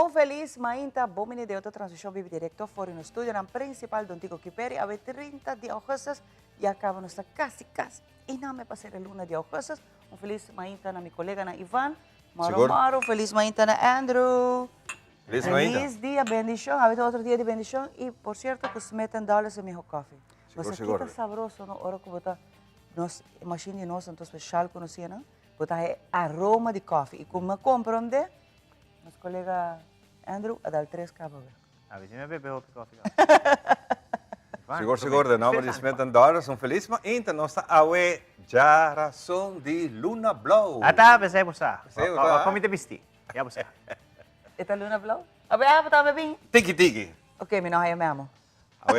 Um feliz mainta, bom menino de outra transmissão vive direto fora no estúdio, na principal do Antigo Kiperi, a 30 de agosto, e acaba nossa casi. E não me passei a luna de agosto. Um feliz mainta na minha colega na Ivan, Maro, feliz mainta na Andrew. Feliz dia, bendição, a outro dia de bendição, e por certo, que se metem dólares em meu café. Você fica saboroso, na hora que botar nos machine nossa, então especial, conhecia, não? Botar aroma de café. E como me compram de nosso colega Andrew, a dar 3 cabos. A ver, se me bebe o coffee. Seguro, não, mas eles metem dólares, feliz, mas ainda não está a ver geração de Luna Blow. Tá, pensei buscar. Como te vesti? Já buscar. Esta Luna Blow? Tá bem? Tiki. Ok, me não é mesmo. A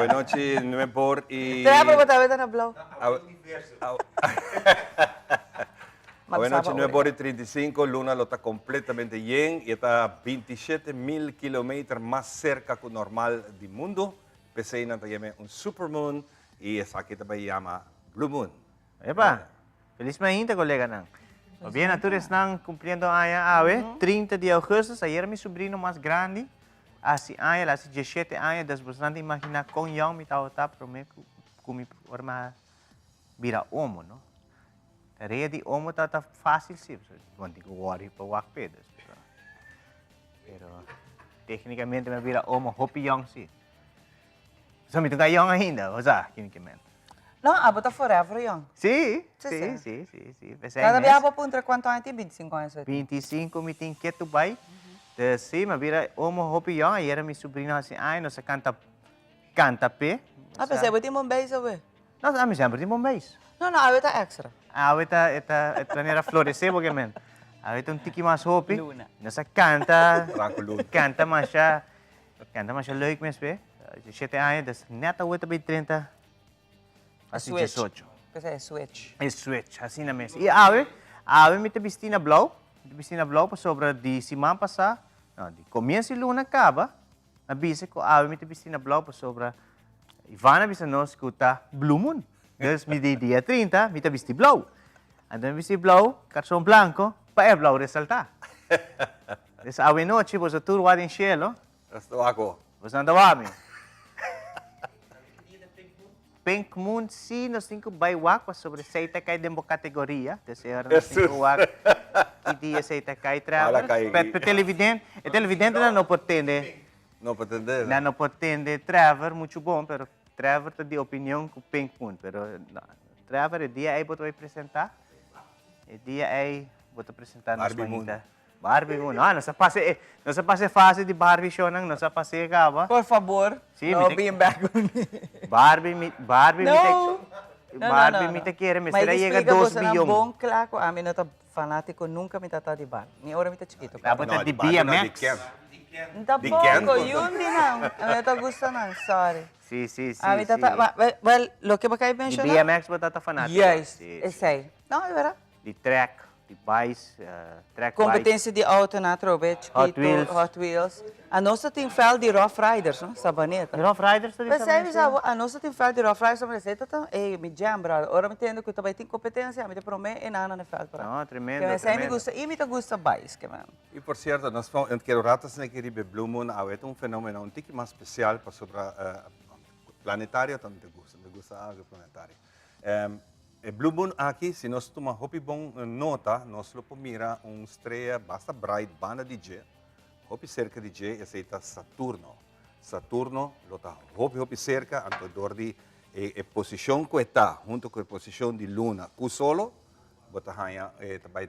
noite, não é por e... Trevor, botar a na Blow. A noite, não é por 35, Luna lo está completamente lleno e está 27.000 kilómetros mais cerca que o normal do mundo. Pensei na também supermoon e essa aqui também chama Blue Moon. Epa, feliz mainta, colega nang. O bien, natures nang cumpliendo año 30 de agosto, ayer mi sobrino más grande, hace 17 años, después de imaginar con yo mi tauta, pero me kumi forma vira homo, ¿no? Tarea de homo está fácil, sí, no digo worry para wakpedas, pero técnicamente me vira homo hopi young, sí. So, me toca young ainda, o sea, químicamente. Não, a botar forever young. Sí. Cada vez a punta quanto anos tem? 25 anos. 25 me tem que tu vai. Sim, mas vira homo hopi young, aí era minha sobrinha assim, ai, nós canta pé. Ah, pensei, eu tenho um beijo, ué. Nós a mim sempre tem bom beijo. Não, a tá extra. A eta planera florescer, obviamente. A eta tiki mais hopi. Nós canta mais leuk mes pé. 17 anos, neta outra bem 30. Assim 18. Pensei, é switch. É switch, assim na mesa. E a me te vestina blau para sobre de semana passada. Não, de começo de luna acaba. A bisa ko a me te vestina blau para sobre Ivana bisa nos escuta Blue Moon. Dus me de dia 30, me te vesti blau. Então me vesti blau, cartão branco, para blau ressaltar. Dus a noite você tudo lá em cielo. Estou aqui. Você não dá Pink Moon, sim, nós temos que baiwak sobre seita cai dentro da categoria. Desse ano nós temos que wak e dia seita cai travel. Pero televidente não pretende. Não pretende travel muito bom, pero travel tem de opinião com Pink Moon, pero travel é dia aí vai apresentar. É dia aí vou apresentar nos manita. Barbie Moon. Ah, nós passe fase de Barbie show nang nós passe acaba. Por favor, no being back with me. Barbie me te quer, mas será chega 2 bilhões. Bom, claro, a mim não tá fanático, nunca me tá de Barbie. Nem hora me tá chiquito. Dapat de BMX. Não pouco, yun din não. A mim tá gostando não, sorry. Sim. A mim tá, well, lo que você mencionou. De BMX você tá fanático. Yes, esse aí. Não, é verdade. De track. De bikes, track competência de auto na trove, Hot Wheels. A nossa tem fel de Rough Riders, não? Sabaneta. Rough Riders também. Mas a nossa tem fel de Rough Riders, mas essa tá, me jam, brother. Ora me entendo que também tem competência, me te promete e nada na fel para. Não, tremendo. Que me gusta, e me gusta bikes, que mano. E por certo, nós vamos quero ratas na que Blue Moon, é fenômeno um tique mais especial para sobre planetário, também me gusta algo planetário. Blue Moon aqui, se nós tomamos hopi bom nota, nós lo mira estrela basta bright banda de J, hopi cerca de J, essa é Saturno. Saturno lo tá hopi cerca, antodor de posição que está junto com a posição de Luna, que solo, bota hanha também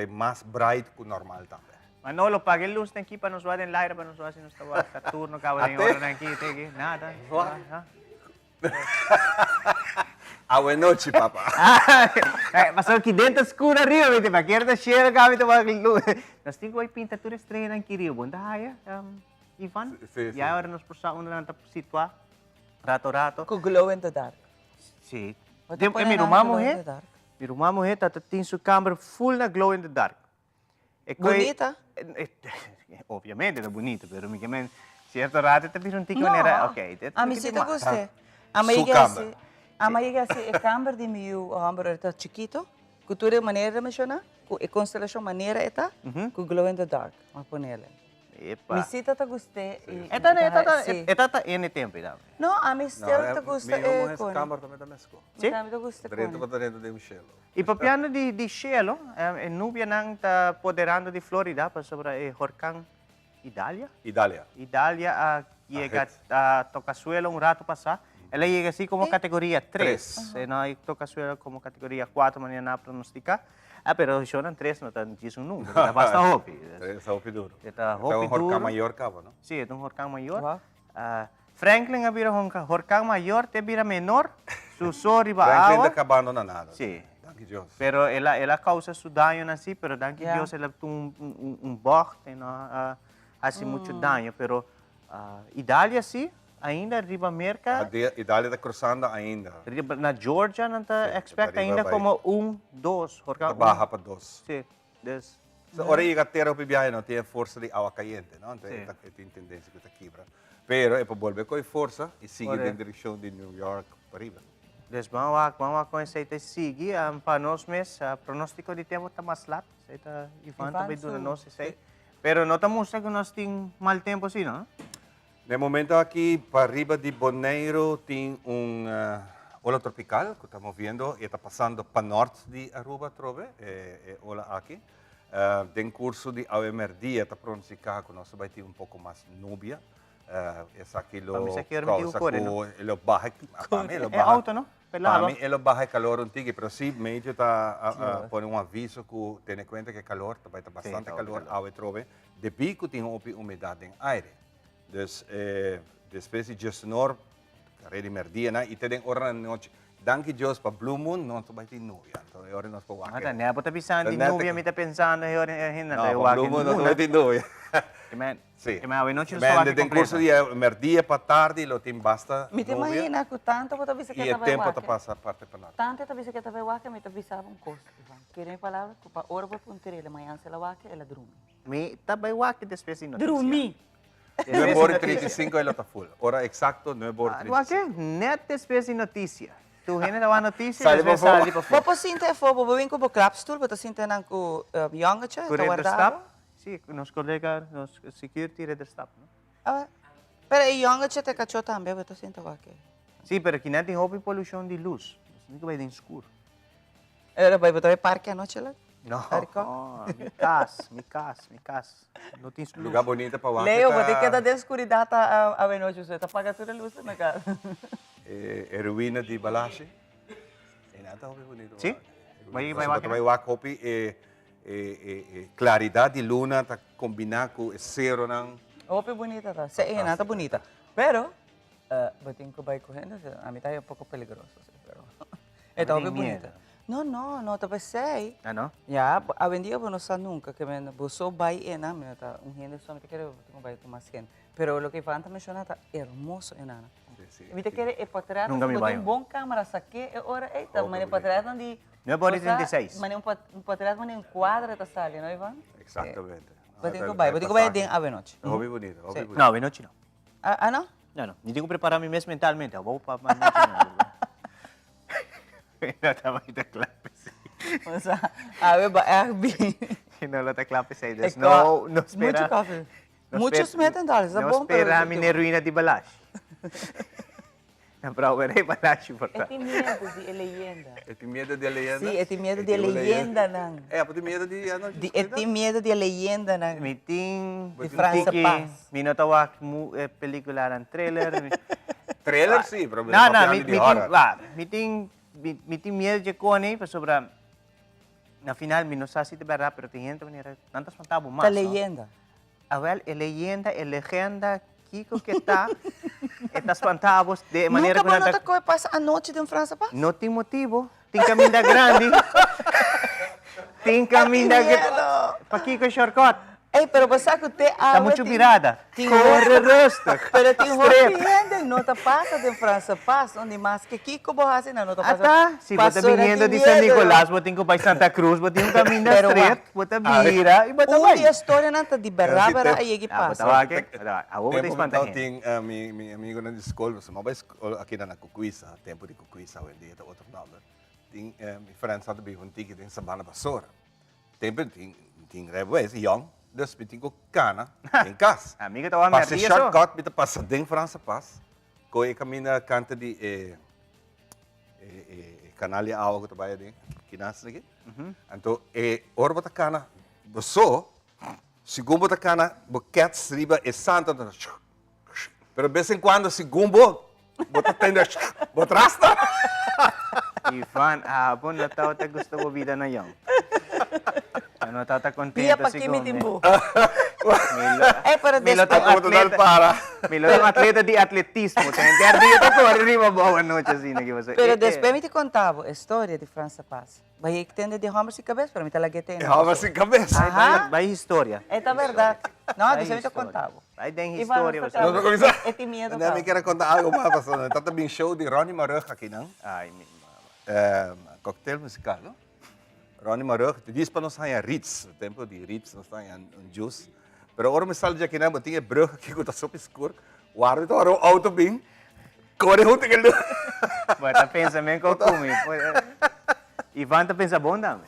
mais bright que o normal também. Manolo, pague a luz aqui para nos ver em live, para nos ver se nós estamos Saturno, acaba de hora aqui, nada. Boa noite, papá. Mas aqui dentro escura rio, vete, para querer share kami to luz. Nós temos aí pintura estranha aqui rio, bom daya, Ivan. E agora nós passamos na situa rato. Com glow in the dark. Sim. Mi rumah mo tá tem sua câmera full na glow in the dark. Bonita? Obviamente é bonita, pero mi que certo rato te vira tico nera, ok. A mim sim te gostei. A mãe é assim, a câmera de meu ombro está chiquito, cultura maneira de mencionar. a constelação maneira esta, com glow in the dark, mas ponele. Epa. Me cita ta guste. Esta tá N tempo, tá? Não, a me still ta guste Minha con. câmara também da Mesco. Sim? Kami ta guste Direito con. para dentro de Michelo. E papiano de cielo, e nubia nang ta poderando de Florida, pa sobra Horcan Idalia. Idália. Idalia llega a Tocasuelo un rato pasar. Ela llega así como categoría 3. No hay Tocasuelo como categoría 4, mañana a pronosticar. Pero son 3, no tan dice un número. Basta hopi. Sa Hopi duro. Esta Ito ang hopi Horca duro. Mayor ka ba, no? Sí, es un Horcan mayor. Wow. Franklin abira Horcan mayor, te bira menor. Su sorry ba Franklin agua. da Cabano na nada. Sí. Thank you, Diyos. Pero ela causa su daño así, pero dan que Yeah. Dios ela tuvo un bote, no hace mucho daño. Pero Idalia sí, ainda riba A Merca, Idália da cruzando ainda. riba na Georgia não tá Sí, expect riba ainda vai. como 2, Horcan Trabaja pa dos. Sí, des. Sa ora iga tera Hopi biyahe, no? Tiene força de agua caliente, no? Então, Sí. ito yung tendência que ita quebra. Pero, e pabolbe ko yung força e sigue Ora. din direksyon de New York para riba. Des vamos com esse aí sigue, para nós mes, pronóstico de tempo tá mais lá, essa Ivan também do nós sei. Pero não tá mostrando que nós tem mal tempo assim, não? De momento aqui, para riba de Bonaire, tem ola tropical que estamos vendo e está passando para norte de Aruba, trove, ola aqui. Tem curso de AMRD, está pronunciado que nós vai ter um pouco mais núbia. Essa aqui Para mim, isso aqui era causa meio core, não? que ele barra, para mim, ele É barra. alto, não? Para Pelado. mim, ele barra calor antigo, mas sim, meio está por um aviso que tem em conta que calor, vai estar bastante tá calor, calor. ao trove, de pico tem umidade em aire. Dus depois de sonor, carreira merdia, né? E tem hora na noite. Danke Deus para Blue Moon, não vai ter nuvem. Então, é hora nós para o Ada, ne apa pensando de Tanda- nuvem, me tá pensando Não, para Blue Moon não vai ter nuvem. Sim. Que me ave noite Mas tem curso de merdia para tarde, lo tem basta Me te nuvem. imagina que tanto você avisa que E o estava tempo lá. está passa parte para nós. Tanto te avisa que estava lá que me te avisava um costo. Querem palavra que para hora para punter ele amanhã se lá que ela dorme. Me tabay wak después de noticia. Dormi. 9h35 ele está full. Hora exacto 9h35. Wak net después de noticia. Tu hene da noticia, Sali después pa po. sali pa po. Popo sinta fobo, bobin ko po klapstoel, bata sinta nang ko yongacha, Correr stop. Sí, nos colega, nos security red stop, ¿no? Pero e yongacha te cacho também, bata sinta wake. Sí, pero aquí no tem hopi pollution de luz. Não vai de escuro. Era vai bata parque a noite lá. No, Arico? mi cas. Não tem luz. Lugar bonito para Leo, bata que da de escuridade a noite, você tá pagando toda a luz na casa. ruína de Balache. E nada hopi bonito. Sim? Vai Basta vai wak hopi claridade de luna tá combinar com o zero nang Ope bonita tá. Se é nada bonita. Pero batin ko vai correndo, a mim tá um pouco peligroso, pero. Esta tem ope bonita. medo. No, te pensei. Ah, no? Ya, a vendia no sa nunca que me busó vai ena, me tá gente só me te quero com vai com mais gente. Pero lo que Fanta menciona tá hermoso enana. Me te quero é para trás, Nunca me tem baio. bom câmera saque, é hora eita, mas para trás onde 9h36. Mas para trás onde enquadra tá sali, não Ivan? Exatamente. Batin ko vai den a noite. Hopi bonito, hopi Sim. bonito. Não, de noite não. Ah, não? Não. Não tenho que preparar me mesmo mentalmente. Eu vou para mais noite não. Não estava ainda claro. O sea, a ver, Airbnb. Não está claro aí. É Não espera. Muito café. não Muitos espera- metem dólares, é Não bom para espera a minha ruína de Balash. Não proverei Balash por É tem medo de leyenda. E tem medo de leyenda? Sim, é tem medo de leyenda, não. É, tem medo de ano. Tem medo de leyenda, não. Meeting De França Paz. Minotawak película ng trailer. Trailer sim, pero Não, meeting medo de kone pa sobra na final minosasi de verdad pero tem gente manera tantas matabo mas. Tá leyenda. A ver, leyenda, legenda Kiko que está estas pantabos de maneira Nunca que não coisa passa a noite de França Paz? não tem motivo, tem caminho da grande. Tem caminho da grande. Pa Kiko shortcut. Ei, pero passa que te Tá muito virada. Tem Corre rosto. Pero tem hopi não tá passa de França Paz, onde mais que Kiko borrasse não tá passa. Ata, si bota viniendo de San Nicolás, botin ko pa Santa Cruz, botin ko caminho Pero street, bota vira, e bota vai. Uma história não tá de berrabara aí que Ah, passa. bota wake. Abo bota Tempo espantahin. tem mi amigo na escola, sa mga escola aqui na Kukwisa, tempo de Kukwisa, hindi ito outro nome. Tem mi friends sa tabi hunti tem Sabana Basura. ting rebbe is young, dus biting ko kana, in kas. Amigo, tawa Pas merdi shortcut, bita pas sa ding Fransa pas. Ko e kamina kanta di kanali awa ko tabaya ding kinas lagi. Anto orba ta kana, so si gumbo ta kana, bo cats riba e santa ta. Pero vez en cuando si gumbo, bota tenda, bota rasta. Ivan, hapon, natawa ta gusto ko bida na yung. Ano, tata Dia kontento pakimitin siguro. mo. Pero Milotong Total atleta. para. Milotong atleta di atletismo. Tender di ito ko, rin mabawa noche sina que você. Pero después me te contaba a história de França Paz. Vai que tende de Homer sin cabeza, pero me te la que tem. Hava sin cabeça. Ajá. Vai história. Esta verdade. Não, Vai después me te história. contava. Vai den E história. vamos você. tocar. Não, começar. É medo, Não, me quero contar algo mais passando. Tata bem show de Ronnie Marug aqui, não? Ai, minha mama. Cocktail musical, não? Ronnie Marug, diz para nós aí Ritz, o tempo de Ritz, nós tem um juice. Pero ora me sale aqui, não, tinha brug aqui com tá super escuro. O ar então era auto bem. Corre junto que ele. Bata pensamento ko kumi. Ivan ta pensa bom dame.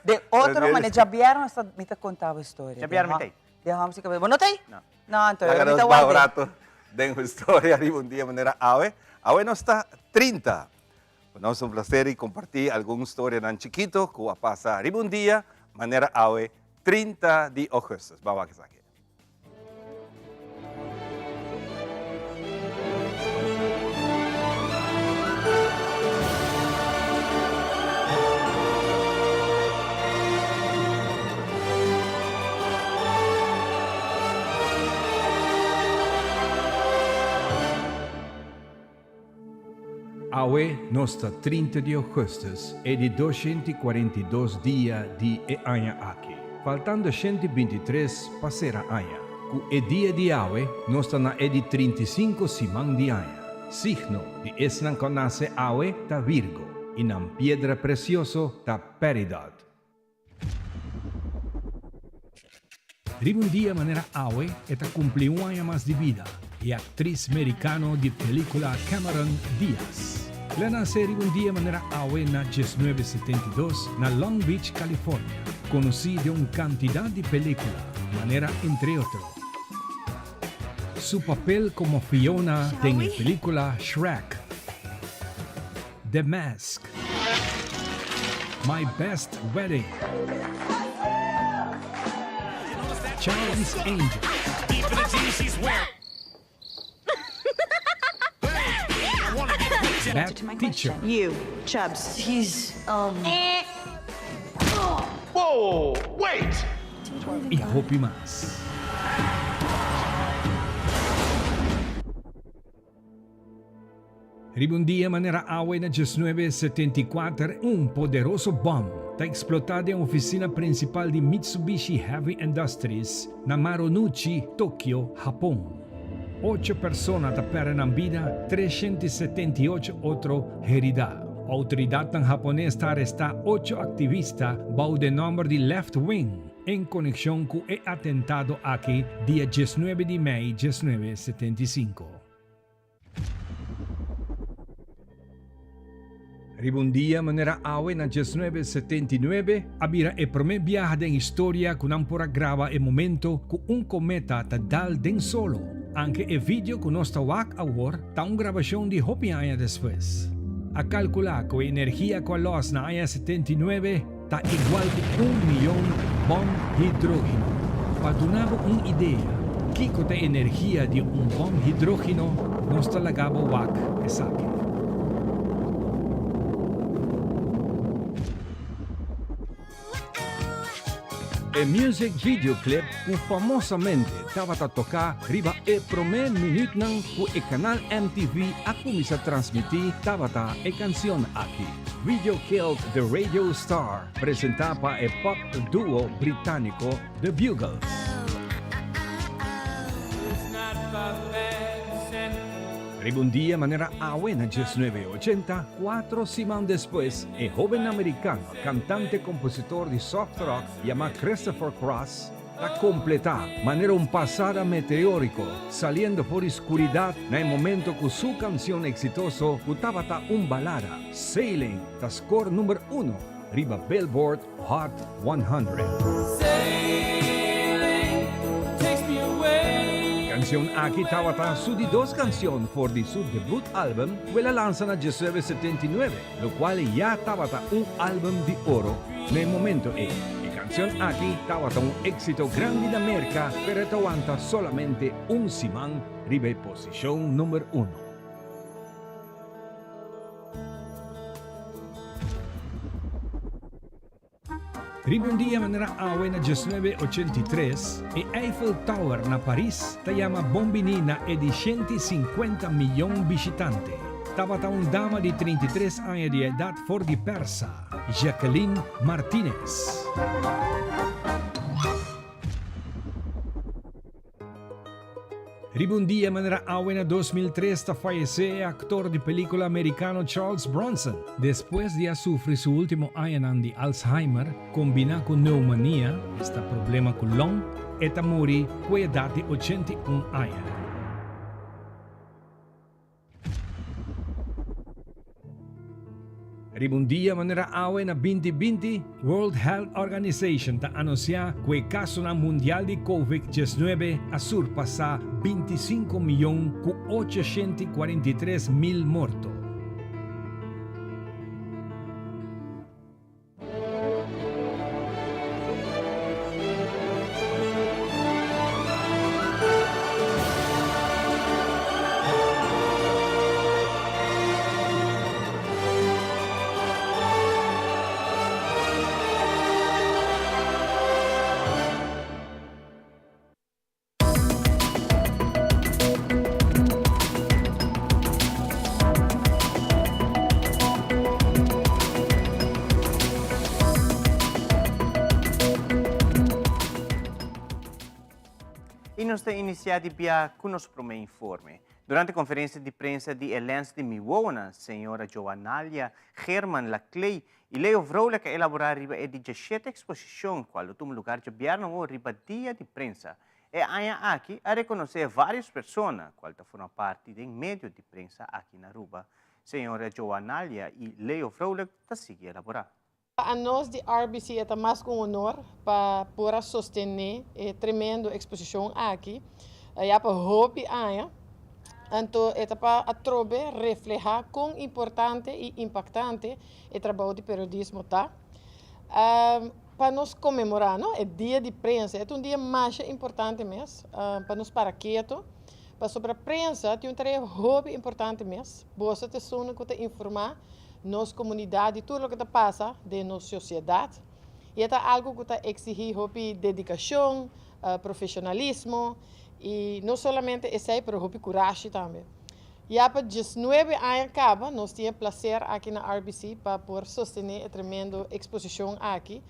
De outro maneira, já vieram essa me te contava a história. Já vieram me tem? De Homer sin cabeza. Não tem? Não. Não, então Agora me te nós guardei. barato. Dengo história ali um dia maneira Awe. Awe não está 30. Nós é um prazer e compartilhar alguma história nan chiquito que vai passar ali um dia maneira Awe 30 de agosto. Vamos aqui. Awe nostra 30 de augustus e di 242 dia di Aña aqui. Faltando 123 passera Aña. Cu e dia di Awe nostra na e di 35 simang di Aña. Signo di esnan conace Awe ta Virgo. Inam piedra precioso ta Peridot. Un día manera Awe eta cumplì un año más de vida y actriz americano de película Cameron Diaz. La nace un día manera Awe na 1972 na Long Beach, California. Conocí de una cantidad de películas, manera entre otros. Su papel como Fiona en la película Shrek, The Mask, My Best Wedding, Charlie's Angels, Bad Teacher, You, Chubbs. He's, Whoa, wait! y Hopi más. Un día manera Awe na 1974 un poderoso bomb ta explotado en oficina principal de Mitsubishi Heavy Industries na Marunouchi, Tokyo, Japón. 8 personas ta perderam vida, 378 otro herida. Autoridad tan japonesa ta arresta 8 activistas bajo de nombre de Left Wing en conexión con el atentado aquí día 19 de mayo 1975. Un día manera Awe na 1979 abira el primer viaje de historia con ampora grava el momento con un cometa ta dal den solo. Anche el video con nuestra WAC Award ta un grabación de Hopi años después. A calcular que la energía con los na año 79 ta igual que 1 millón bomb hidrógeno. Para dar una idea, kiko ta energía de un bomb hidrógeno nuestra lagabo WAC es aquí. El music video clip famosamente estaba a tocar riba el primer minuto con el canal MTV a comienza a transmitir estaba el canción aquí. Video killed the radio star presentaba el pop dúo británico The Bugles. Un día manera Awe na 1980, 4 semanas después, el joven americano, cantante compositor de soft rock llamado Christopher Cross, la completa manera un pasada meteórico, saliendo por oscuridad en el momento que su canción exitoso estaba un balada, Sailing, ta score número 1 riba Billboard Hot 100. Canción Aki tawata su di dos canción por di su debut album, quella lanzada en 1979, lo cual ya tawata un álbum de oro en el momento e. Y canción Aki tawata un éxito grande en América, pero aguanta solamente un simán riba posición número 1. Ribe un dia manera awe na 1983 e Eiffel Tower na Paris tayama bombinina e di 150 milyon visitante. Tabata un dama di 33 años de edad for di persa, Jacqueline Martinez. Ribe un dia manera awe na 2003 ta fallece actor de película americano Charles Bronson. Después de sufrir su último año de Alzheimer, combina con neumonía, este problema con lung, eta muri con edad de 81 años. Ribe un dia manera awe na 2020, World Health Organization ta anuncia que el caso na mundial de COVID-19 a surpasa 25.843.000 mortos. E nós temos iniciado com nosso primeiro informe. Durante a conferência de prensa de Elens de Miwona, a senhora Joanalia German Laclay e Leo Vroula que elaborar riba a 17 exposição, qual o lugar de Bierno riba dia de prensa. E ainda aqui a reconhecer várias pessoas, qual foram parte do meio de prensa aqui na Aruba. Senhora Joanalia e Leo Vroula está seguir elaborar. A nós de RBC é mais com honor para poder sostener a tremenda exposição aqui. É para hobby aia. Então é para atrobe reflejar quão importante e impactante o trabalho de periodismo tá. Para nós comemorar, não? É dia de prensa, é um dia mais importante mesmo. Para nós para quieto, para sobre a prensa tem um hobby importante mesmo. Você te sono que te informar nossa comunidade, tudo o que está passa de nossa sociedade. E é algo que está exigir dedicação, profissionalismo e não somente isso, mas também coragem também. E para 19 anos acaba, nós temos prazer aqui na RBC para poder sostener a tremenda exposição aqui.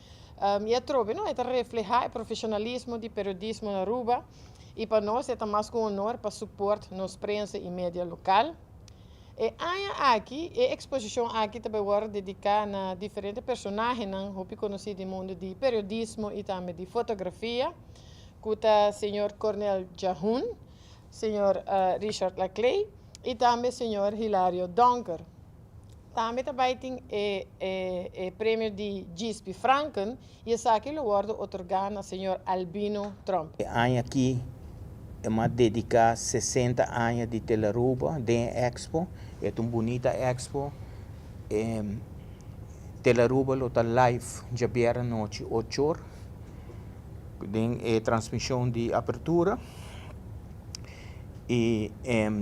E é trobe, não? É refletir o profissionalismo de periodismo na Aruba. E para nós é mais com honor para suportar nossa prensa e mídia local. E aqui, a exposição aqui também vai dedicar a diferentes personagens que conhecidos no mundo de periodismo e também de fotografia, como o senhor Cornel Jahun, senhor Richard Laclay e também o senhor Hilario Donker. Também tem o prêmio de Gispi Franken e esse aqui vai otorgado ao senhor Albino Trump. Aqui é uma dedicar 60 anos de Telaruba, de Expo. É uma bonita Expo. Telaruba está live, já vieram noite 8 horas. Tem transmissão de abertura. E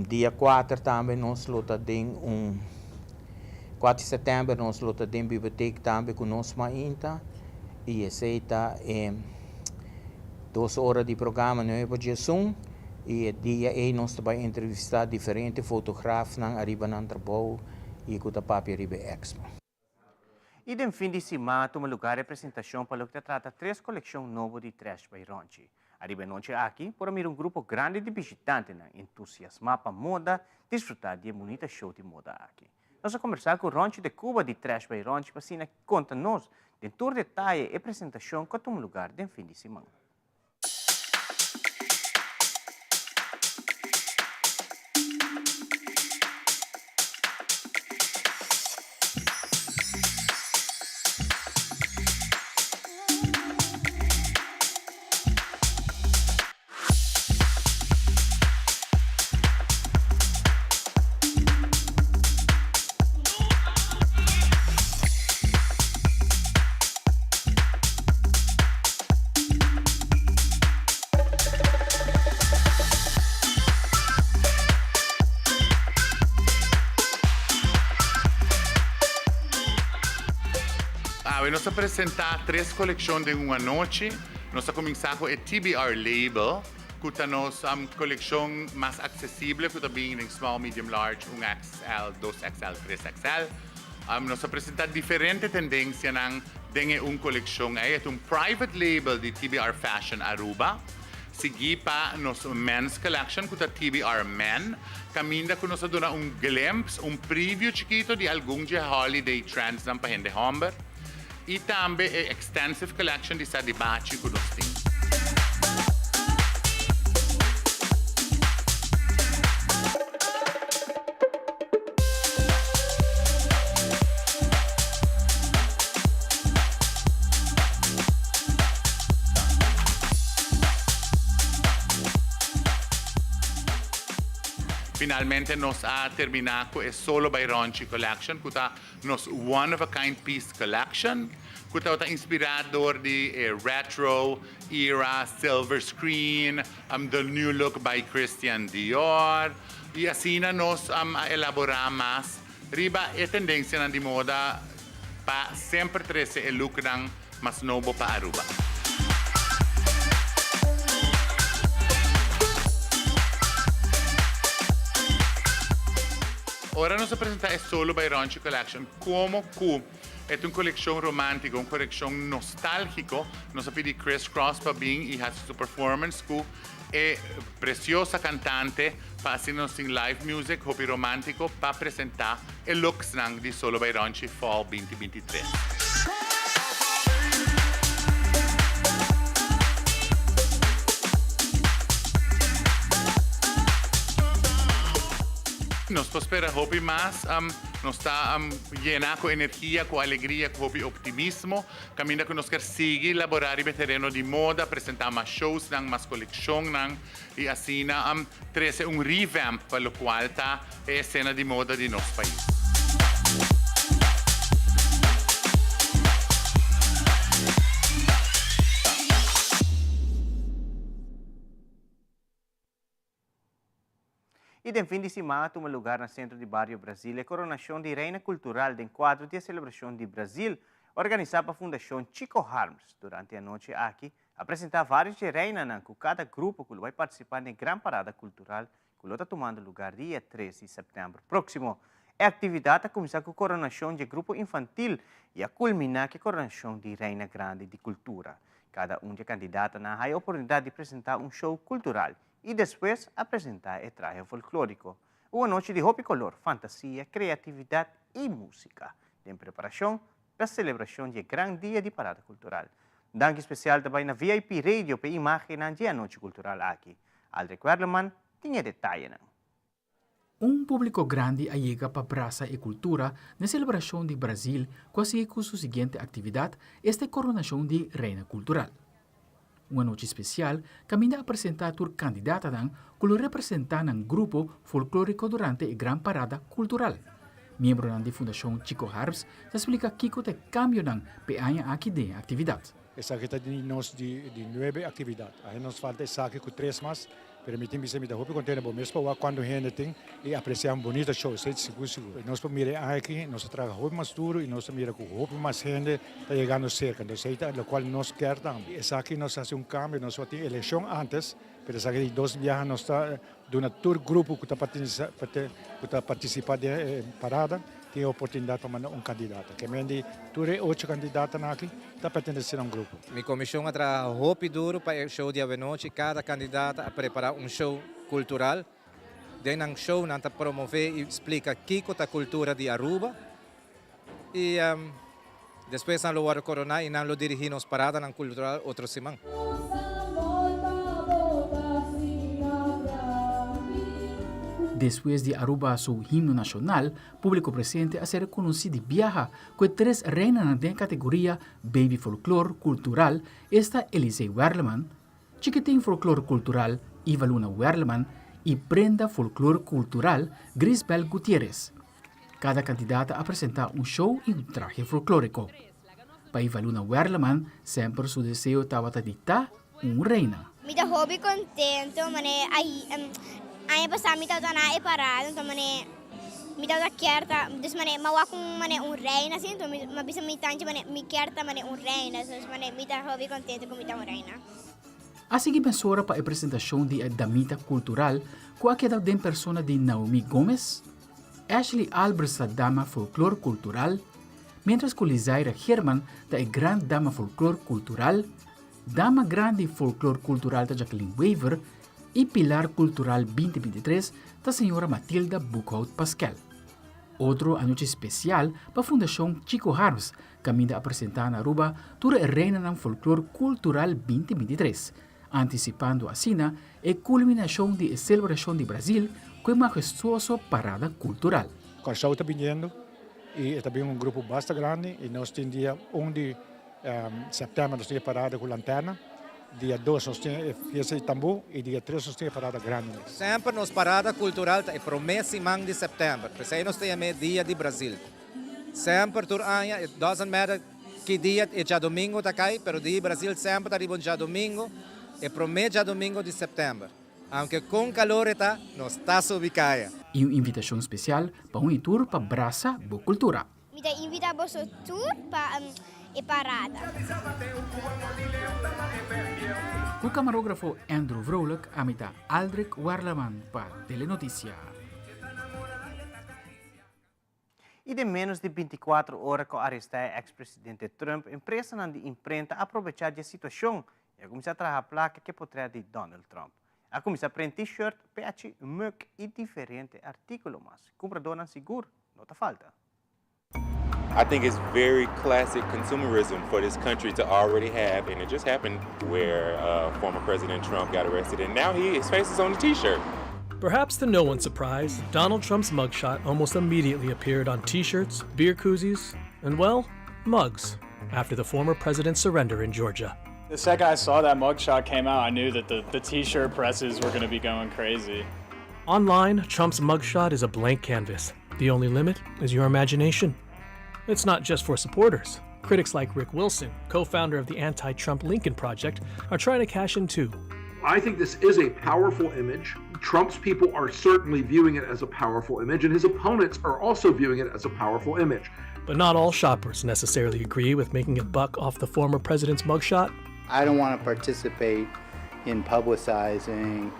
dia 4 também nós temos 4 de setembro nós temos biblioteca também com nós ainda. E esse está 2 horas de programa no Jason. E dia aí nós vamos entrevistar diferentes fotógrafos na arriba no trabalho e com o papi arriba Expo. E no fim de semana, toma lugar a apresentação para o que trata 3 coleções novas de trash by Ronchi. Arriba noite aqui, por mim grupo grande de visitantes entusiasmar para moda, desfrutar de bonita show de moda aqui. Nós vamos conversar com o Ronchi de Cuba de Trash by Ronchi para assim conta-nos de todo detalhe e apresentação que toma lugar no fim de semana. Nós apresentamos 3 coleções de uma noite. Nós começamos com o TBR Label, que é a nossa coleção mais acessível, que também em small, medium, large, 1XL, 2XL, 3XL. Nós apresentamos diferentes tendências em uma coleção. É um private label de TBR Fashion Aruba. Seguir para nosso men's collection, que é TBR Men. Caminha que nós damos glimpse, preview chiquito de alguns holiday trends para gente homem. E também a extensive collection de Sadibachi que nós temos. Finalmente, nós terminamos com a Solo by Ronchi Collection, que é nosso one-of-a-kind piece collection, que é inspirador de retro, era, silver screen, the new look by Christian Dior. E assim, nós elaboramos mais riba a tendência de moda para sempre trazer o look mais novo para Aruba. Ora nós apresentamos Solo by Ronchi Collection como que é uma coleção romântica, uma coleção nostálgica. Nós pedimos Chris Cross para vir e fazer sua performance que é preciosa cantante para fazer nosso live music, hobby romântico, para apresentar o look de Solo by Ronchi Fall 2023. Nós esperamos hobby mais, nós está llena com energia, com alegria, com hobby optimismo. Caminha que nós quer seguir elaborar o terreno de moda, apresentar mais shows, mais coleção, e assim trazer revamp para o qual está a cena de moda de nosso país. E no fim de semana, toma lugar no centro de Barrio Brasília a coronação de Reina Cultural de quadro de celebração de Brasil, organizada pela Fundação Chico Harms. Durante a noite aqui, apresentar vários de reina com cada grupo que vai participar na Gran Parada Cultural, que está tomando lugar dia 13 de setembro próximo. A atividade começa com a coronação de grupo infantil e a culminar com a coronação de Reina Grande de Cultura. Cada de candidata tem a oportunidade de apresentar show cultural e depois apresentar o traje folclórico. Uma noite de roupa e color, fantasia, criatividade e música, em preparação para a celebração do grande dia de parada cultural. Danke especial também na VIP Radio para a imagem da noite cultural aqui. Aldrich Werleman tinha detalhe. Público grande chega para praça e cultura na celebração de Brasil, quase com sua seguinte atividade, esta coronação de Reina Cultural. Uma noite especial, caminha a apresentar a candidata que representa um grupo folclórico durante a Gran Parada Cultural. Membro da Fundação Chico Harms, explica que o cambio para aqui de atividade. Essa aqui está nós de 9 atividades. Aí nos falta essa aqui com 3 mais. Permitimos que a roupa contenha bom mesmo para quando a gente tem e apreciar bonito show, seguro. Nós para mirar aqui, nós traga roupa mais duro e nós mira com roupa mais gente está chegando cerca, então é o qual nós quer também. Essa aqui nós fazemos cambio, nós temos eleição antes, mas essa aqui 2 viagens nós está de um tour grupo que está participando de parada. Tem a oportunidade de mandar candidato. Que mende, tu 8 candidatos aqui, está pertencendo a grupo. Minha comissão trabalha roupa duro para o show de noite. Cada candidato a preparar show cultural. Dentro do show, nós promover e explica o que é a cultura de Aruba. E depois, nós vamos coronar e nós dirigimos parada na cultural outra semana. Depois de Aruba seu himno nacional, público presente a ser conhecido de viaja com 3 reinas da categoria Baby Folklore Cultural, esta Elisei Werleman, Chiquitín Folklore Cultural Iva Luna Werleman e Brenda Folklore Cultural Grisbel Gutierrez. Cada candidata apresenta show e traje folclórico. Para Iva Luna Werleman, sempre seu desejo estava de estar reina. Me dá hobby contento, mané, aí passar me tá na parada, então mané mitaw da kierta, dus mane mawa kung mane un reina assim, então mabisa mitante mane mi kierta mane un reina, so mane mita hobby contente com mita un reina. A seguir pensora para a apresentação de Damita Cultural, com a queda de persona de Naomi Gomes, Ashley Albers da Dama Folclore Cultural, mientras que Lizaira Herman da Grande Dama Folclore Cultural, Dama Grande Folclore Cultural da Jacqueline Weaver e Pilar Cultural 2023 da Senhora Matilda Buchhout Pascal. Outro anúncio especial para a Fundação Chico Harms, que ainda apresentar na Aruba toda a Reina do Folclore Cultural 2023, antecipando assim a culminação da celebração de Brasil com a majestuosa parada cultural. O show está vindo e é também grupo bastante grande e nós temos dia 1 de setembro nós temos parada com lanterna, dia 2 nós temos fiesta de tambu e dia 3 nós temos parada grande. Sempre nos parada cultural é promessa de setembro, porque aí nós temos dia de Brasil. Sempre tur año, it doesn't matter que dia é já domingo tá cai, pero dia Brasil sempre tá ribo já domingo, é promessa já domingo de setembro. Aunque com calor está, nós está ubicada. E uma invitação especial para um tour para Brasa Boa Cultura. Mita invita a vosso tour para e parada. O camarógrafo Andrew Vrolijk amita Aldrich Warlaman para Telenotícia. E de menos de 24 horas que arrestar o ex-presidente Trump, a empresa na imprenta aproveitar a situação e começar a trabalhar a placa que portrait de Donald Trump. A começar a prender t-shirt, patch, mug e diferentes artículos mais. Comprador não seguro, não te falta. I think it's very classic consumerism for this country to already have, and it just happened where former President Trump got arrested, and now his face is on the t-shirt. Perhaps to no one's surprise, Donald Trump's mugshot almost immediately appeared on t-shirts, beer koozies, and, well, mugs, after the former president's surrender in Georgia. The second I saw that mugshot came out, I knew that the t-shirt presses were going to be going crazy. Online, Trump's mugshot is a blank canvas. The only limit is your imagination. It's not just for supporters. Critics like Rick Wilson, co-founder of the anti-Trump Lincoln Project, are trying to cash in too. I think this is a powerful image. Trump's people are certainly viewing it as a powerful image, and his opponents are also viewing it as a powerful image. But not all shoppers necessarily agree with making a buck off the former president's mugshot. I don't want to participate in publicizing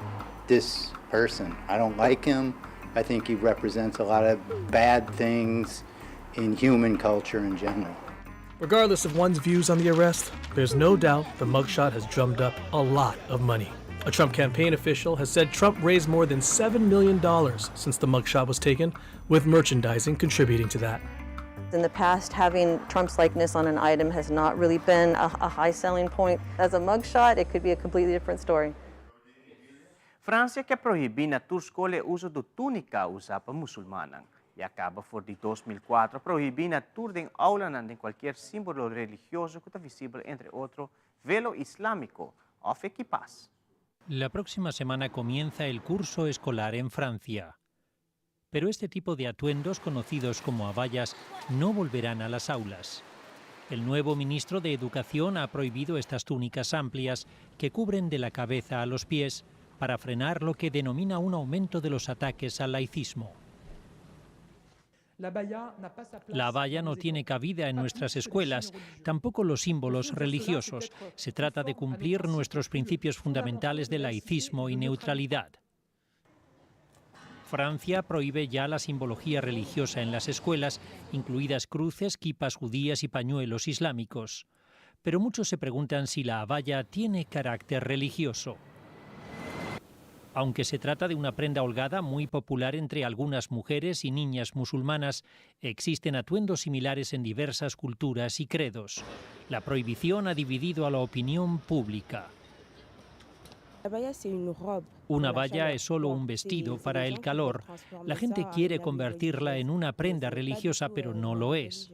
this person. I don't like him. I think he represents a lot of bad things in human culture in general. Regardless of one's views on the arrest, there's no doubt the mugshot has drummed up a lot of money. A Trump campaign official has said Trump raised more than $7 million since the mugshot was taken, with merchandising contributing to that. In the past, having Trump's likeness on an item has not really been a high selling point. As a mugshot, it could be a completely different story. França quer proibir na tua escola o uso de túnica usada para muçulmanos. E acaba por de 2004 proibir na tour de aula de qualquer símbolo religioso que está visible, entre otros, velo islámico o equipas. La próxima semana comienza el curso escolar en Francia. Pero este tipo de atuendos, conocidos como abayas, no volverán a las aulas. El nuevo ministro de Educación ha prohibido estas túnicas amplias que cubren de la cabeza a los pies para frenar lo que denomina un aumento de los ataques al laicismo. La abaya no tiene cabida en nuestras escuelas, tampoco los símbolos religiosos. Se trata de cumplir nuestros principios fundamentales de laicismo y neutralidad. Francia prohíbe ya la simbología religiosa en las escuelas, incluidas cruces, kipas judías y pañuelos islámicos. Pero muchos se preguntan si la abaya tiene carácter religioso. Aunque se trata de una prenda holgada muy popular entre algunas mujeres y niñas musulmanas, existen atuendos similares en diversas culturas y credos. La prohibición ha dividido a la opinión pública. Una abaya es solo un vestido para el calor. La gente quiere convertirla en una prenda religiosa, pero no lo es.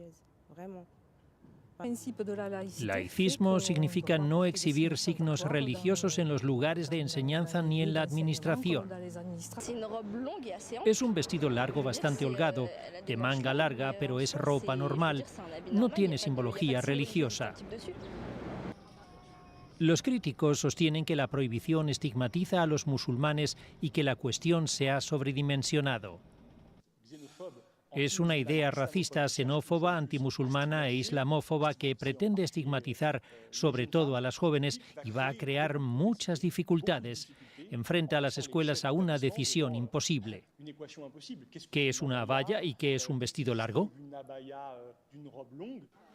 Laicismo significa no exhibir signos religiosos en los lugares de enseñanza ni en la administración. Es un vestido largo bastante holgado, de manga larga, pero es ropa normal. No tiene simbología religiosa. Los críticos sostienen que la prohibición estigmatiza a los musulmanes y que la cuestión se ha sobredimensionado. Es una idea racista, xenófoba, antimusulmana e islamófoba que pretende estigmatizar sobre todo a las jóvenes y va a crear muchas dificultades. Enfrenta a las escuelas a una decisión imposible. ¿Qué es una abaya y qué es un vestido largo?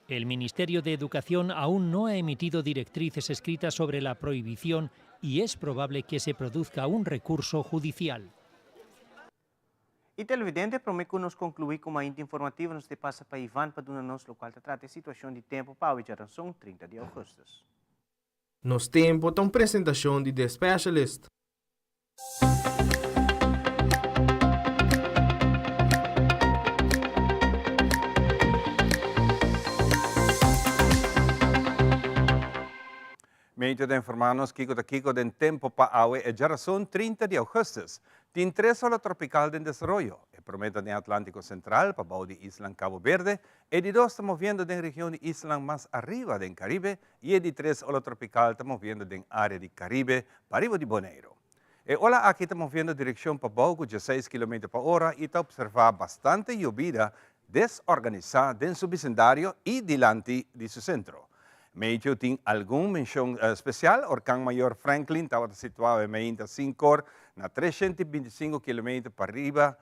El Ministerio de Educación aún no ha emitido directrices escritas sobre la prohibición y es probable que se produzca un recurso judicial. E televidente, prometo que nos concluir com uma índia informativa, nos te passa para Ivan Paduna, no qual te trata a situação de tempo para a geração 30 de agosto. Nos tempo, tem apresentação de The Specialist. Meio de informar-nos que o tempo para a geração 30 de agosto tem 3 olas tropical de desenvolvimento. E promete no Atlântico Central para o de Isla Cabo Verde, e de 2 está movendo na região de Isla mais arriba do Caribe, e de 3 olas tropical está movendo na área do Caribe para arriba de Bonaire. E ola aqui está movendo direção para o de 6 km por hora e está observar bastante llovida desorganizada em seu vecindário e diante de seu centro. Meio tem alguma menção especial, o Orcão Maior Franklin estava situado em 25 na 325 km para arriba,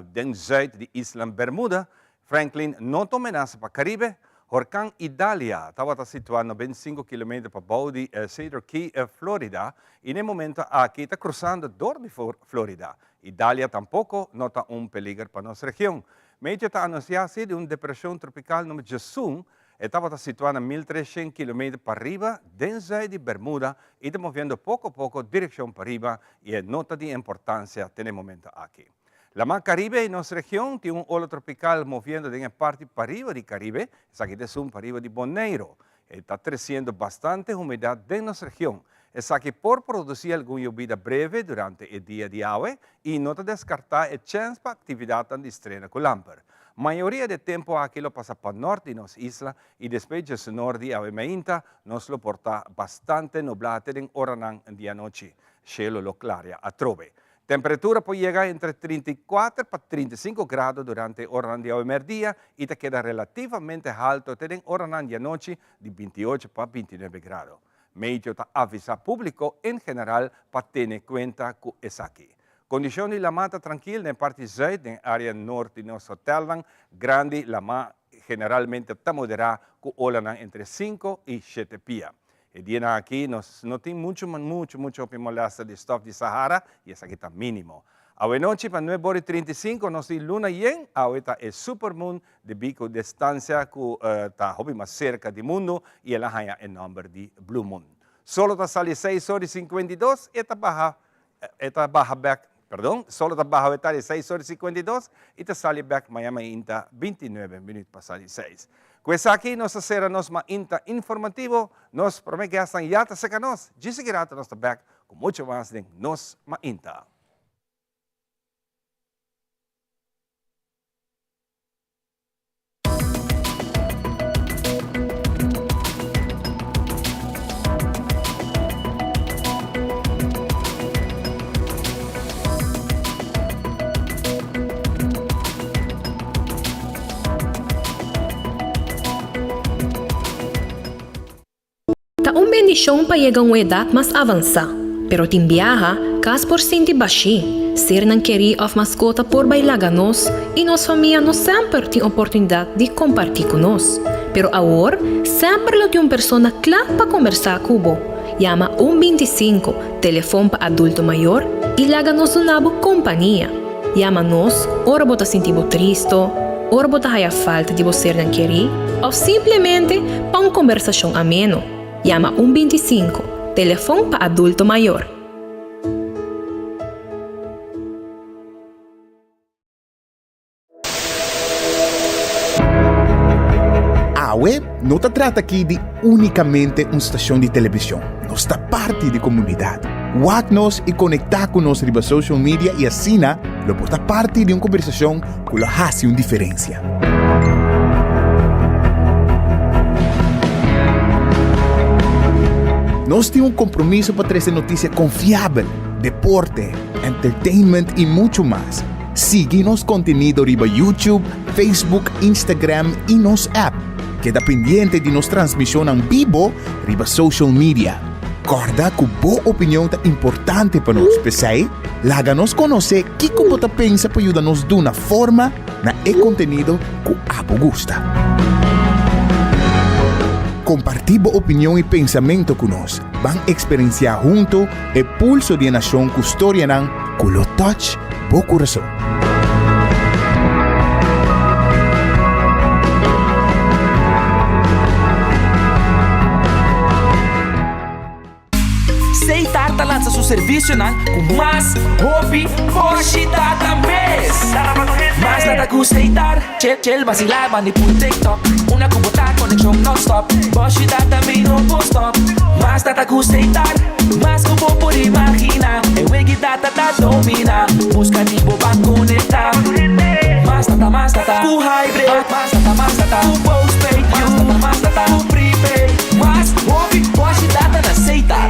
do sul de Isla Bermuda. Franklin não tem ameaça para o Caribe. O Orcão Idalia estava situado a 25 km para o de Cedar Key, Florida, e no momento aqui está cruzando dor de Florida. Idalia tampouco não está peligro para nossa região. Meio está anunciado de uma depressão tropical no Jason, estava situado a 1.300 km para arriba, dentro de Bermuda, e está movendo pouco a pouco direção para arriba, e é nota de importância no momento aqui. La Mar Caribe, em nossa região, tem ola tropical movendo de parte para arriba do Caribe, essa aqui é para arriba de Bonaire. Está crescendo bastante umidade em nossa região. Essa aqui por produzir alguma lluvia breve durante o dia de hoje, e não descartar a chance para atividade de estrena com lámpara. Maioria do tempo aquilo passa para o norte de nossa isla e depois de norte a meinta nos lo porta bastante nublado em Oranan dia noite. Cielo lo claria a trove. Temperatura pode chegar entre 34 para 35 graus durante Oranan dia merdia e te queda relativamente alto em Oranan dia noite de 28 para 29 graus. Meio está avisar público em geral para ter conta com isso aqui. Condição de la mata tranquila na parte sul, na área norte de nosso hotel, grande, la mata generalmente está moderada com ola entre 5 e 7 pia. E dia aqui nós não tem muito molesta de stop de Sahara, e essa aqui está mínimo. A noite, para 9h35, nós temos luna yen, a é supermoon de bico de distância que está mais cerca do mundo, e ela ganha o nome de Blue Moon. Solo está sali 6h52, e está baja back. Perdão, solo está bajo detalhe 6h52 e está sali back Miami Inta 29 minutos para salir 6. Com isso aqui, nós seremos uma Inta informativo, nós prometemos que já está nós, de seguida nós está back com muito mais de nós Inta. Tá uma bendição para chegar a uma idade mais avançada, pero tem viaja, cas por cento baixinho, ser não querer of mascota por bailar nós e nossa família não sempre tem oportunidade de compartilhar com nós. Pero agora, sempre lo tem uma pessoa clara para conversar com você. Llama 125, telefone para adulto maior e laga nos uma companhia. Llama nos, ora você sentir triste, ora você haya falta de você não querer, ou simplesmente para uma conversação ameno. Llama 125, telefone para adulto maior. AWE não se trata aqui de unicamente uma estação de televisão. Nós está parte da comunidade. Watch-nos e conectar com nós riba social media e assim, lo porta parte de uma conversação que lo hace uma diferença. Nós temos um compromisso para trazer notícias confiáveis, deporte, entertainment e muito mais. Sigue nos contenido riba YouTube, Facebook, Instagram e nos app. Queda pendiente de nos transmissão em vivo riba social media. Corda que boa opinião é importante para nós, pessoal. Laga-nos conhecer o que você pensa para ajudar-nos de uma forma na contenido que abo gusta. Compartir boa opinião e pensamento conosco. Vamos experienciar junto o pulso de nação que história não, com o touch, bo coração. Seitar lança seu serviço com mais hobby, data mês. Mas nada que Seitar, chel vacilar, mani por TikTok. Una cubota conexão non-stop. Data me no stop. Mas nada que Seitar, mas como por imaginar. E wegi data domina. Busca tipo para conectar. Mas nada, ku hybrid. Mas nada, ku postpaid. Mas nada, ku prepaid. Mas hobby, data na Seitar.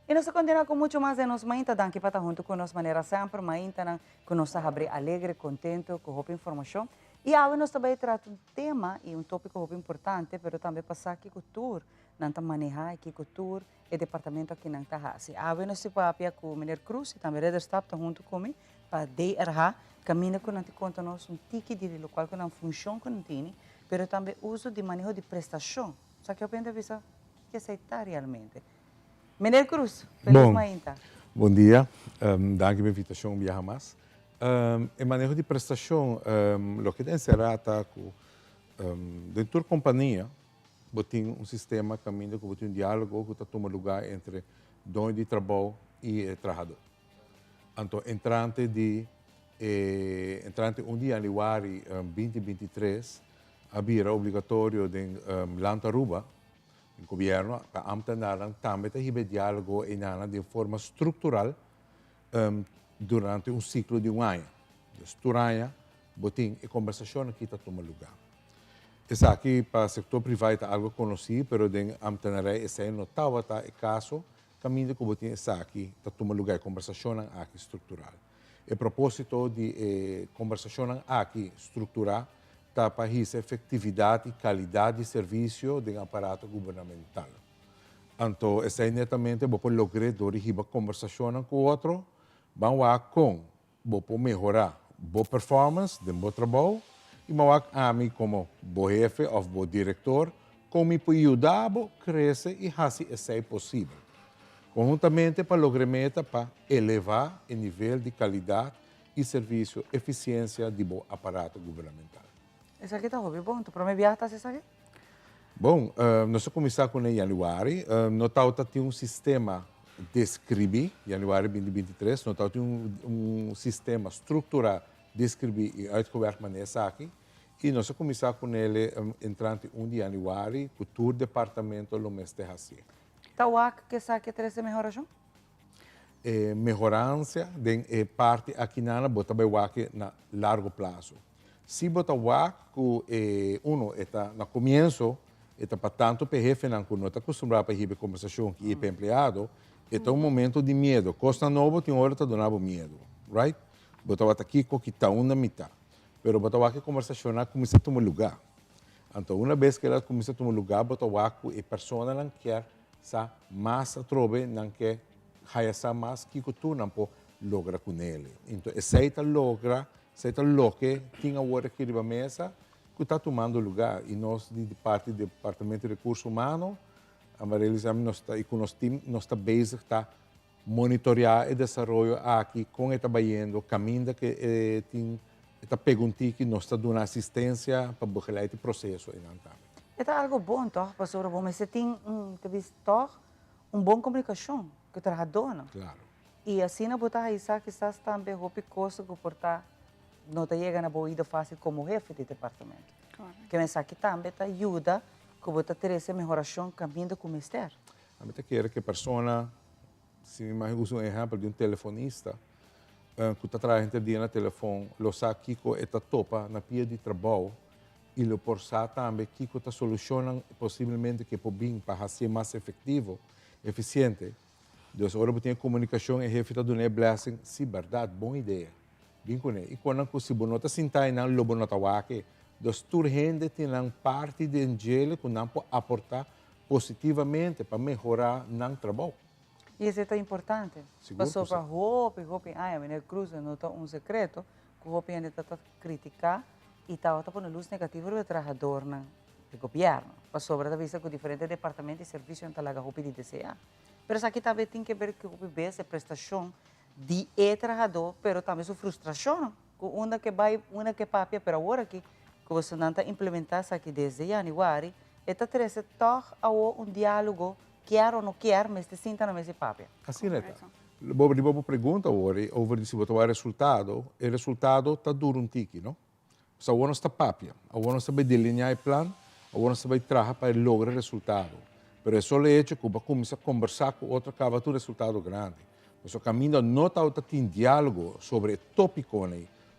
E nós continuamos com muito mais de nós mainta danke para estar junto com nós maneira sempre mainta com nós abre alegre, contente com roupa informação. E agora nós também tratamos um tema e tópico muito importante, mas também passar aqui cultura, não tá manejar aqui cultura e departamento aqui não tá assim. Agora nós se papia com o Menor Cruz e também Reder Staff tá junto comigo para DRH caminho que não te conta nós tiki de local que não funciona com tini, mas também uso de manejo de prestação. Só que eu penso que aceitar realmente. Menor Cruz, feliz manhã. Bom dia, danke pela invitação Viaja Mais. Em manejo de prestação, o que tem serata com dentro da companhia, tem sistema caminho que tem diálogo que toma lugar entre dono de trabalho e trabalhador. Então, entrante dia de januário 2023, havia obrigatório de Lantaruba, o governo, para amtenaran também ter diálogo de forma estrutural durante um ciclo de ano. Durante botim e conversação que está tomando lugar. Isso aqui para o setor privado é algo conhecido, mas em amtenaré esse notava tá o caso caminho que botim isso aqui está tomando lugar conversação aqui estrutural. E propósito de conversação aqui estrutural para a efetividade e qualidade de serviço do aparato governamental. Então, essa é netamente para lograr a conversação com o outro, vamos melhorar a performance do meu trabalho e a mim como chefe ou diretor, como me ajudar a crescer e fazer isso é possível. Conjuntamente para lograr meta para elevar o nível de qualidade e serviço, eficiência do aparato governamental. Isso aqui está bom, tu promete viajar isso aqui? Bom, nós começamos com em januário, nós temos um sistema de escrever, januário 2023, nós temos um sistema estruturado de escrever e uitgewerkt maneira aqui, e nós começamos com ele entrante 1 de januário, com todo o departamento do mês de janeiro. Está o que essa aqui traz melhoração? Melhorança de parte aqui na bota bem na largo prazo. Se botar o que uno está no começo, está para tanto para jefe não não está acostumado para receber conversação que é para empregado, está momento de medo. Costa novo tem hora está donando medo, right? Botar aqui que está uma mitad, pero botar que conversação começa a tomar lugar. Então uma vez que ela começa a tomar lugar, botar que a pessoa não quer sa mais atrobe, não quer hayasa mais que tu não pode lograr com ele. Então essa logra se lo que tinha agora aqui na mesa, que está tomando lugar. E nós, de parte do Departamento de Recursos Humanos, a Maria nós está, e com nosso time, nós está basic, está monitorear e desenvolver aqui com esta trabalhando, caminho que tem esta pergunta que nós está dando assistência para burlar este processo. É algo bom, então, pastor, mas você tem uma boa comunicação com o trabalhador. Claro. E assim, na botar isso, que está também roupa coisa que portar não te chega na boa ida fácil como chefe de departamento. Claro. Que pensa que também te ajuda que você ter essa melhoração caminho com o ministério. A gente quer que a pessoa, se me usa um exemplo de um telefonista, que está trabalhando dia no telefone, lo sabe que está topa na pia de trabalho, e lo porsa também que está solucionando possivelmente que podem para ser mais efetivo, eficiente. Então, agora tem comunicação e jefe da Dona Blessing, se verdade, boa ideia. Bem com ele. E quando se você não está sentado na lobo não está aqui, dos turgentes tem parte de angelo que não pode aportar positivamente para melhorar o trabalho. E isso é importante. Passou para roupa, a Maria Cruz não está secreto, que roupa ainda está criticar e está pondo luz negativa do trabalhador do governo. Passou para a vista com diferentes departamentos e serviços que a roupa de DCA. Mas aqui também tem que ver que roupa essa prestação de trabalhador, mas também sua frustração, uma que papia para agora que você não está implementando aqui desde janeiro, está trazendo todo diálogo, quer ou não quer, mas se sinta na mesma papia. Assim é. Bobo pergunta agora, over se botar o resultado está duro tique, não? Se agora está papia, agora está bem delinear o plano, agora está bem trabalhar para lograr resultado. Mas é só o hecho que você começa a conversar com outra cava tu resultado grande. Então, caminho não está em diálogo sobre o tópico,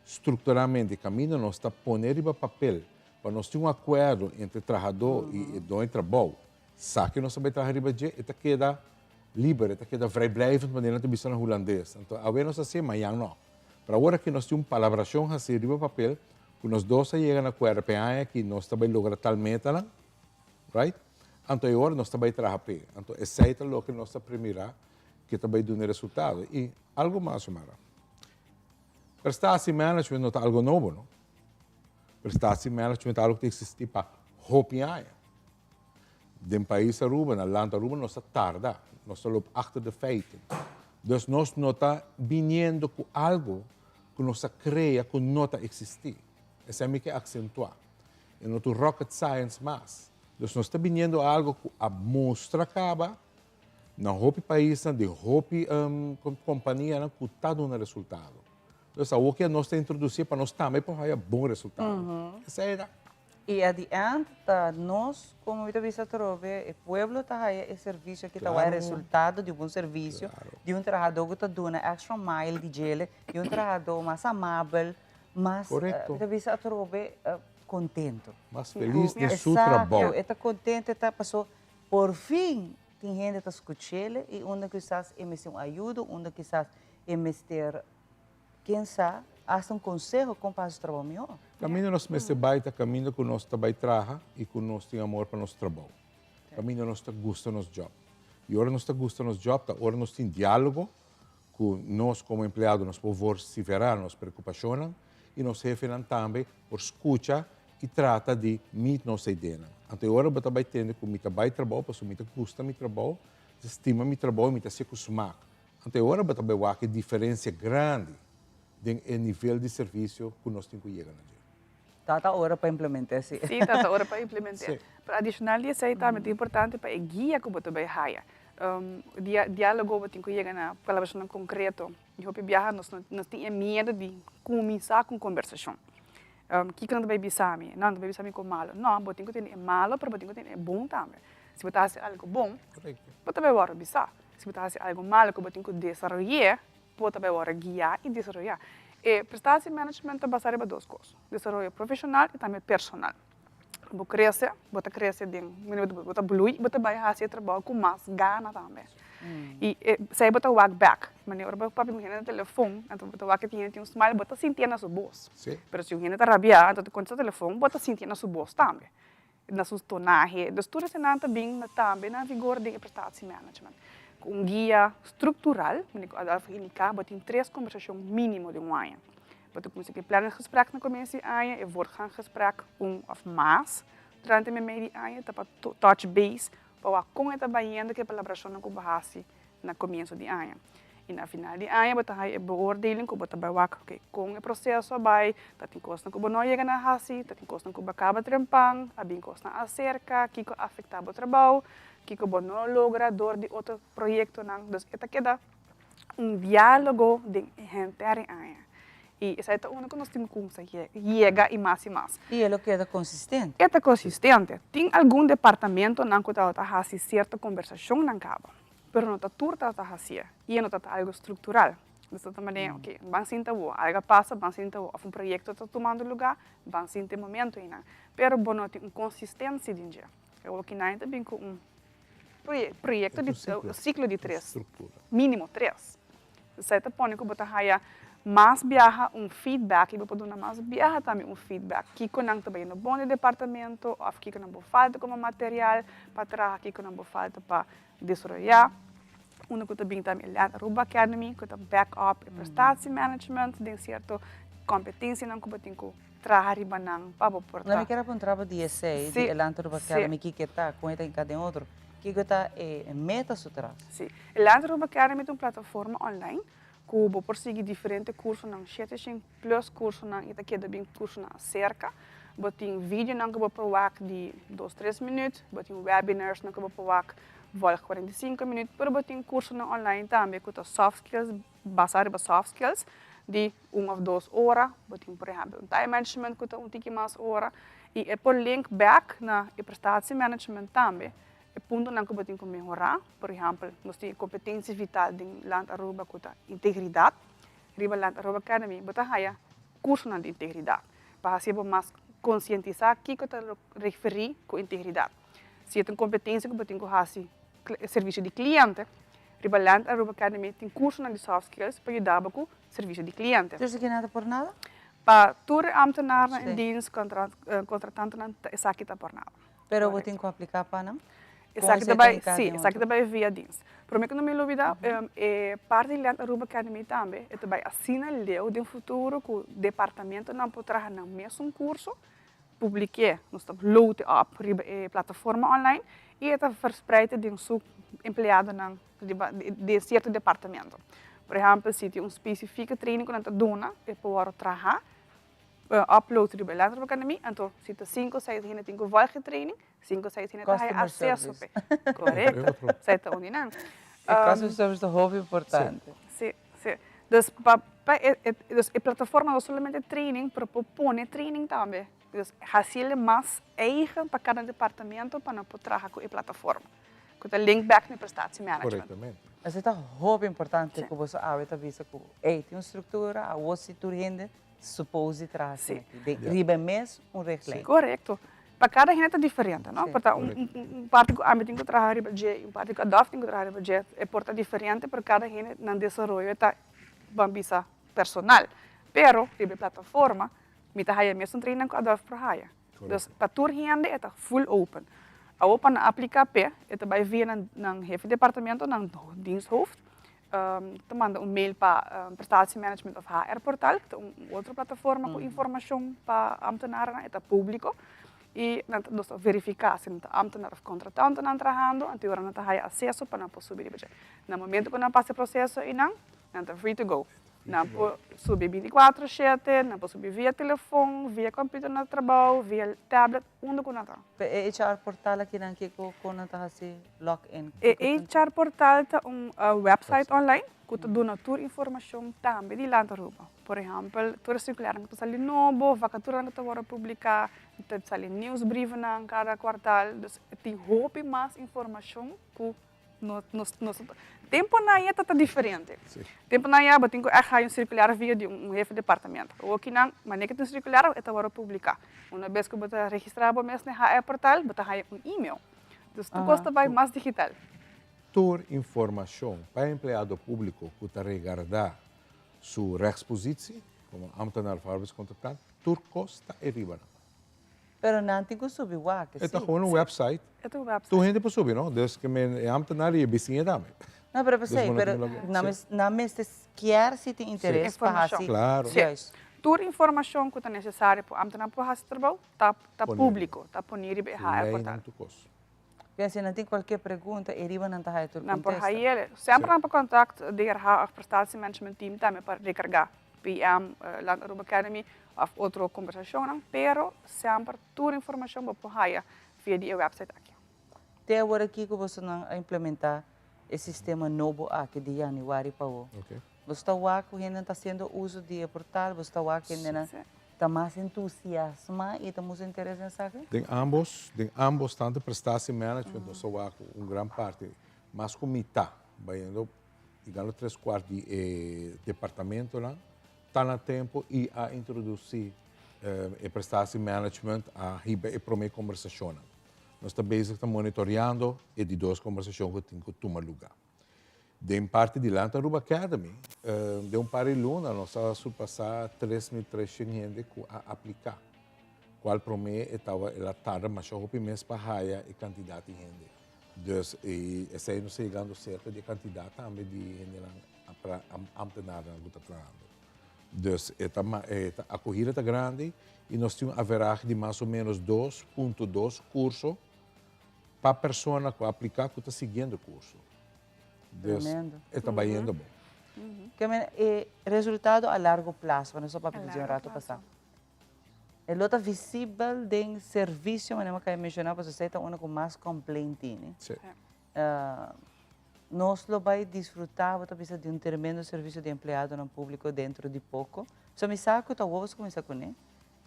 estruturalmente, caminho não está pondo em papel para nós ter acordo entre trabalhador e dono trabalho. Sabe que nós sabemos trabalhar e queda livre, queda vrijblijvend wanneer het bisa na holandês. Então, a ver nós assim, mas não. Para agora que nós temos palabração assim em papel, que nós dois chegam a acordo que nós também lograr tal meta, right? Então, agora nós também trabalhamos. Então, esse é o que nós primeira que também dá resultado. E algo mais, Mara. Prestatie management não é algo novo, não? Prestatie management é algo que existe para roupa. De país Aruba, na land Aruba, nós tarda, nós estamos achter de feiten. Então, nós não estamos vindo com algo que nós cria que não existe. Isso é que acentuar. E não é rocket science mais. Então, nós estamos vindo algo que a mostra acaba, na roupa país, de roupa companhia, que está dando resultado. Então, o que nós estamos introduzindo para nós também para ter bom resultado. Essa é E adiante, nós, como eu disse, o povo está aí o serviço que está o resultado de um bom serviço, de um trabalhador que está dando extra mile de gelo, de um trabalhador mais amável, mais, eu disse, contente. Mais feliz de seu trabalho. Está contente, está passou, por fim, tem gente que está escutando e onde quizás emite ajuda, onde quizás emite, quem sabe, hasta um conselho com para o trabalho melhor. Caminho nós me baita, caminho que nós também trabalha e que nós temos amor para nosso trabalho. Caminho nós gosta nosso job. E agora nós gosta nosso job, agora nós temos diálogo com nós como empregado, nós podemos se verar, nos preocupações e nós chefe também por escuta e trata de meet nossa ideia. Então agora eu também entendo que eu trabalho trabalho, porque eu gosta meu trabalho, estima meu trabalho, eu se acostumar. Então agora eu também vejo que diferença grande do nível de serviço que nós temos que chegar. Está hora para implementar, sim. Sim, está hora para implementar. Para adicionar isso aí também é importante para a guia que você vai raia. Diálogo você tem que chegar na colaboração concreta. E o viajar nós temos medo de começar com conversação. Que não vai pensar não vai pensar com malo. Não, você tem que ter malo, mas você tem que ter bom também. Se você faz algo bom, você vai pensar. Se você faz algo malo, você tem que desenvolver. Você vai guiar e desenvolver. E prestatie management é baseado em duas coisas: desenvolvimento profissional e também personal. Você cresce, você blui, você vai fazer trabalho com mais gana também. E se você walk back, mas você pode me no telefone, então você walk tem um smile, você sentir na sua voz. Mas se você está rabiado, então quando você telefone, você sentir na sua voz também. Na sua tonagem, das tudo isso também na vigor de prestatie management. Um guia estrutural, você tem 3 conversações mínimas de ano. Você começa a plannen gesprek na começo do ano, e wordt gaan gesprek of mais durante o meio do ano, para touch base, para como está baiando que a colaboração com base na começo do ano. E na final do ano, você tem a beoordeling, você vai com o processo, vai, tem coisas que você não chega na hasi, tem coisas que você acaba trempando, tem coisas acerca, que afeta o trabalho, que você não logra dor de outro projeto. Então, esta é diálogo de gente ano. E isso é o único que nós temos que chegar e mais e mais. E é o que é consistente? É consistente. Tem algum departamento que está fazendo certa conversação, mas não está tudo está fazendo. E não está algo estrutural. Dus também, ok, van sinta o, algo passa, van sinta o, um projeto está tomando lugar, van sinta momento ainda. Pero bono tem consistência de dia. Eu aqui ainda bem com projeto de ciclo de 3, mínimo 3. Você tá pondo que botar raia mais viaja feedback, e botar mais viaja também feedback. Que conang também no bom departamento, ou que não falta como material para trabalhar, que não falta para desenvolver. Una que também também Aruba Academy, que tem backup e prestatie management, tem certo competência não que botem com trabalhar banang para portar. Não me quero apontar para DSA, de Aruba Academy que está com ele em cada outro. Que está meta sutra. Sim, Aruba Academy é uma plataforma online que você pode seguir diferentes cursos, não 7 plus cursos, não e daqui também cursos na cerca. Você tem vídeo não que você pode de 2-3 minutos, você tem webinars não que você pode volg 45 minutos, pero você tem curso na online também que soft skills, baseado em soft skills, de 1 ou 2 horas, você tem por exemplo time management que tem tique mais hora e é por link back na prestatie management também. O ponto não que você tem que melhorar, por exemplo, nós temos competências vitais em Land Aruba que é integridade, riba Land Aruba Academy, você tem curso na integridade, para ser mais conscientizar que você refere com integridade. Se tem competência que você tem que fazer serviço de cliente, riba Land Aruba Academy tem curso na soft skills para ajudar com serviço de cliente. Dus ik nada por nada? Para tour ambtenaren in dienst, contratanten, is aqui por nada. Pero você tem que aplicar para não? Exacto, também via dienst. Para mim, que não me olvida, parte de Land Aruba Academy também, é também assina leu de futuro que o departamento não pode trabalhar no mesmo curso, publiquei, nós estamos load up a plataforma online e está verspreid de seu empregado de certo departamento. Por exemplo, se tem específica training que não está dona, é para trabalhar, upload de Land Aruba Academy, então se tem 5, 6 gente tem que voltar training, 5, 6 gente tem acesso. Correto, você está onde não? Customer service é muito importante. Sim, sim. Dus a plataforma não somente training, mas propõe training também. Dus hasil mais eigen para cada departamento para não trabalhar com a plataforma. Com o link back na prestatie management. Corretamente. Mas é muito importante que você avisa que tem uma estrutura, a você turende supose trazer. Riba mesmo reglame. Correto. Para cada gente é diferente, não? Porque parte que a tem que trabalhar riba J, parte que a DOF tem que trabalhar riba J, é porta diferente para cada gente no desenvolvimento está bambisa personal. Pero riba plataforma mita haya mesmo training com a DOF para haya. Dus para tour gente é full open. A open aplica P, é também via ng jefe departamento ng diensthoofd. Te manda mail para prestatie management of HR portal, que é outra plataforma com informação para ambtenaren, é público. E nós verificar se a ambtenaar of contratante não trabalhando, então não tem acesso para não subir. No momento que não passa o processo e não está free to go. Não pode subir 24/7, não pode subir via telefone, via computador no trabalho, via tablet, onde que não está. O HR portal aqui não que não está assim login. O HR portal é website online que dá toda informação também de Land Aruba. Por exemplo, toda circular que está ali novo, vacatura que está publicar, está ali newsbrief na cada quartal, tem roupa mais informação que nos tempo na ia está diferente. Tempo na ia tem que um circular via de jefe de departamento. Ou aqui não, mas nem que tem circular é para publicar. Uma vez que você registrar o mês no HR portal, você tem e-mail. Então, custa vai mais digital. Toda informação para empregado público que está regarda sua rechtsposição, como ambtenaar of arbeidscontractant, tudo custa e riba. Pero não tem que subir o É gewoon een website. É um website. Tu gente para subir, não? Dus que men ambtenaar je vizinha também. Não, pero pensei, na mesa quer se tem interesse para assim. Claro. Toda informação que é necessária para o ambtenaar para fazer trabalho está público, está disponível no HR portal. Se não tem qualquer pergunta, Eriba não está aí tudo. Não, por aí, sempre há contato de RH prestatie management team também para recarregar PM, Land Aruba Academy ou outra conversação, pero sempre toda informação para aí via o website aqui. Até agora aqui que você não implementar o sistema novo aqui de janeiro para o. Você está aqui que ainda está sendo uso de portal, você está aqui que ainda está mais entusiasmado e está muito interessado em isso? Tem ambos tanto prestatie management, nós só grande parte, mas com metade, vai indo igual 3/4 de departamento lá, está na tempo e a introduzir e prestatie management a hiba e prome conversação. Nós estamos bezig monitoreando e de duas conversações que tem que tomar lugar. De parte de Lanta Aruba Academy, de par de luna, nós vamos surpassar 3.300 gente a aplicar. Qual prome estava ela tarde, mas eu hope mês para haya e quantidade de gente. Dus essa aí não chegando cerca de quantidade também de gente para ampliar na luta trabalhando. Dus a corrida está grande e nós temos a veragem de mais ou menos 2.2 cursos para a pessoa que aplicar que está seguindo o curso. Dus está indo bom. Resultado a largo prazo, quando só para pedir rato passar. É outra visível de serviço, mas não quero mencionar, porque você está com mais complaint, né? Sim. Nós lo vai desfrutar, você precisa de tremendo serviço de empregado no público dentro de pouco. Só me saco, tá vamos começar com ele.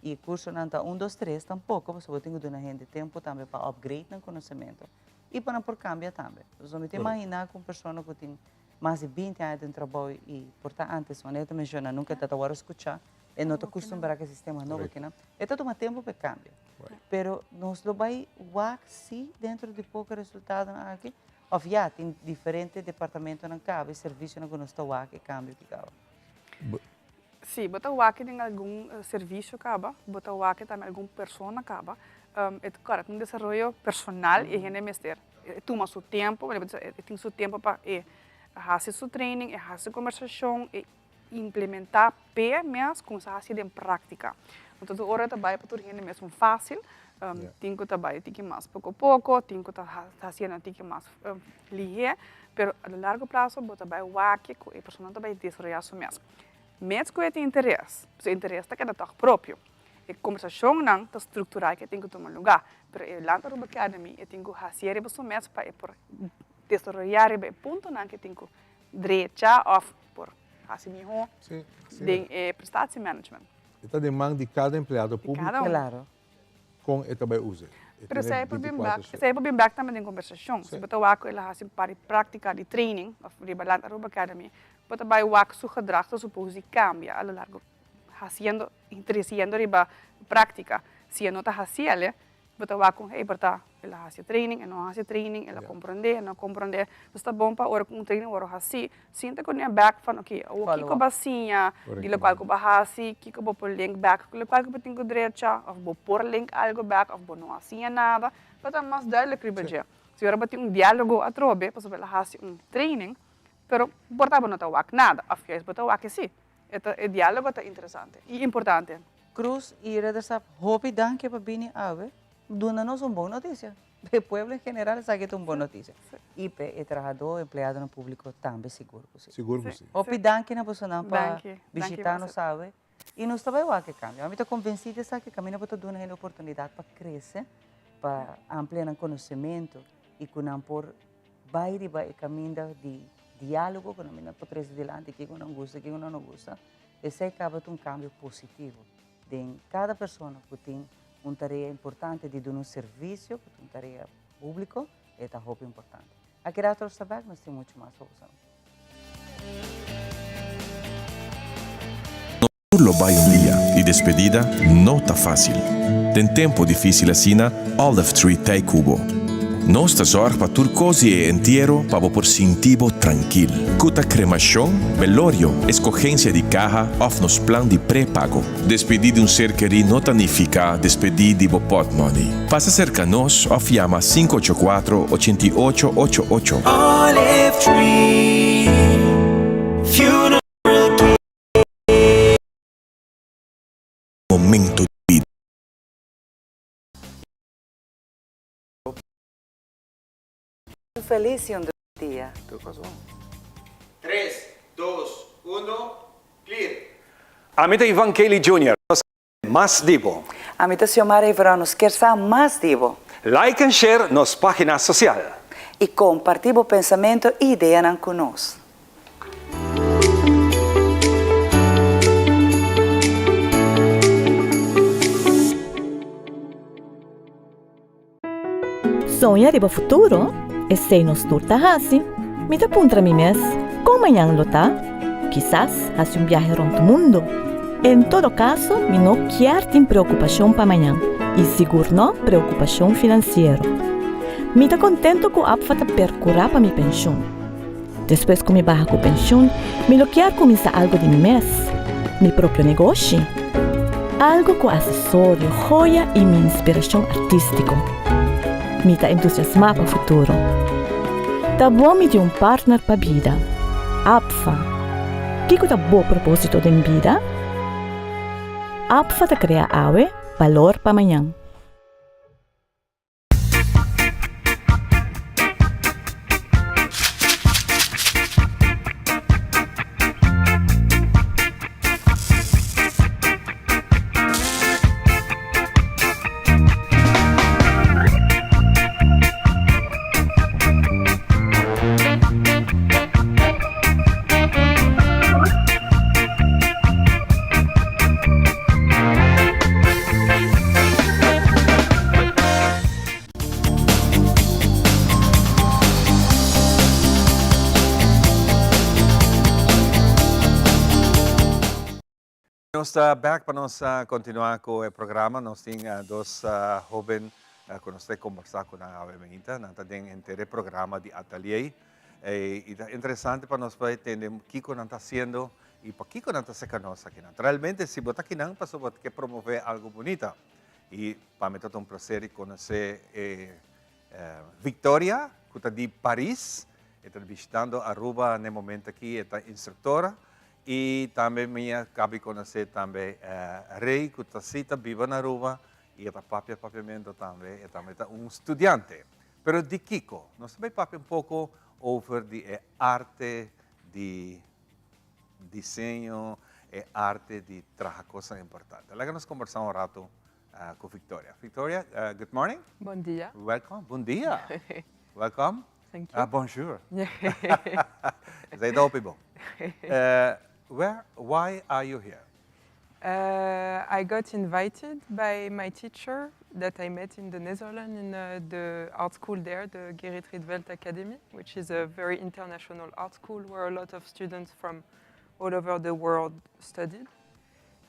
E curso não está 1, 2, 3, tampouco, você vai ter que dar gente tempo também para upgrade no conhecimento. E para por cambiar também. Você me imaginar com pessoa que tem mais de 20 anos de trabalho e, portanto, antes, quando eu te menciono, nunca te agora escutar, e não te acostumar com o sistema novo aqui, não? Então, toma tempo para cambiar. Pero nós lo vai sim dentro de pouco resultado aqui. Ovvio, tem diferentes departamentos na cabo, serviço na que nós está aqui, cambio que cabo. Sim, bota o aqui tem algum serviço acaba, bota o aqui também alguma pessoa acaba. Claro, tem desenvolvimento personal e gente mestre. Toma seu tempo, tem seu tempo para fazer seu training, fazer conversação e implementar mesmo com essa em prática. Então, agora também para tudo gente mesmo fácil. Tem que trabalhar mais pouco a pouco, tem que estar fazendo mais ligeiro, mas a largo prazo, bota bem o aqui, que a pessoa também desenvolver isso mesmo. Mesmo que tenha interesse, o interesse está cada toque próprio. A conversação não está estruturada que tem que tomar lugar, mas a Lanta Aruba Academy tem que fazer isso mesmo para desenvolver o ponto não que tem que direita ou por fazer melhor de prestatie management. Esta demanda de cada empregado público. Claro. Com e também usa. Mas se é para bem back também em conversação. Se botar o aqui ela faz para prática de training, de Lanta Aruba Academy, botar vai o aqui seu gedrag está suposto cambia a lo largo, fazendo, interessando riba prática. Se não está fazendo, botar o aqui, ela faz training, não faz training, ela compreende, não compreende. Está bom para hora com training, hora assim. Sinta que não é back fan, ok, o que que basinha, de lo qual que bahasi, que vou pôr link back, lo qual que tenho direita, ou vou pôr link algo back, ou vou não assim nada, para mais duidelijk riba. Se agora tem diálogo a trobe, para ela fazer training, pero portava não está nada, afies botar o sim. O diálogo está interessante e importante. Cruz e Redesap, hope danke para vir ave, dando-nos uma boa notícia. O povo em geral sabe que é uma boa notícia. E o trabalhador, empregado no público também seguro. Seguro que sim. Hope danke na pessoa para visitar nos sabe. E nós também o que cambia. Eu estou convencida que o caminho para dar uma oportunidade para crescer, para ampliar o conhecimento e que não por baile o caminho de diálogo com a minha potreza delante, que não gosta, que não gosta. Esse acaba de cambio positivo. De cada pessoa que tem uma tarefa importante de dar um serviço, uma tarefa pública, é muito importante. Aqui na Dr. Sabag, nós temos muito mais solução. Lo vai un dia di despedida não tá fácil. Tem tempo difícil assim, Olive Tree Thai Cubo. Nostra zorg pa turcosi e entero pa por sintivo tranquil. Cuta cremação, velorio, escogencia de caja of nos plan de pré-pago. Despedir de um ser querido não significa despedir de pot money. Passa cerca nos of llama 584-8888. Olive Tree Funeral Momento de vida. Feliz dia. 3, 2, 1, clear. Amita Ivan Kelly Jr. Más Divo. Amita Xiomara Ivran, nos quer ser mais divo. Like and share nos página social. E compartilhe o pensamento e ideia conosco. Sonha riba futuro? E sei nos turta hasi? Mi ta puntra mi mes? Kung mayang lota, quizás hace un viaje ronto mundo. En todo caso, mi no quiero tener preocupación para mañana y seguro no preocupación financiera. Me está contento con apfata percurar para mi pensión. Después que me baja con pensión, me lo quiero comenzar algo de mi mes, mi propio negocio. Algo con accesorio, joya y mi inspiración artística. Me está entusiasmado para el futuro. Está bom me ter un partner para vida. Apfa. ¿Qué es el buen propósito de mi vida? Apfa te crea valor para mañana. Nós back para nós continuar com o programa. Nós temos dois jovens que nós temos conversar com a Avementa. Nós temos um programa de ateliê. E é interessante para nós entender o que nós está fazendo e para que nós está secando nós aqui. Naturalmente, se você aqui não, você quer promover algo bonito. E para mim é um prazer conhecer Victoria, que está de Paris. Está visitando Aruba no momento aqui, é instrutora. E também minha cabe conhecer também Rei, que está viva na Aruba, e é papiamento também, é também estudante. Pero de Kiko, nós também papi pouco over de arte, de desenho, arte de trabalhar coisas importantes. Lá que nós conversamos um rato com Victoria. Victoria, good morning. Bom dia. Welcome. Bom dia. Welcome. Thank you. Bonjour. Zij bom. Why are you here? I got invited by my teacher that I met in the Netherlands in the art school there, the Gerrit Rietveld Academy, which is a very international art school where a lot of students from all over the world studied.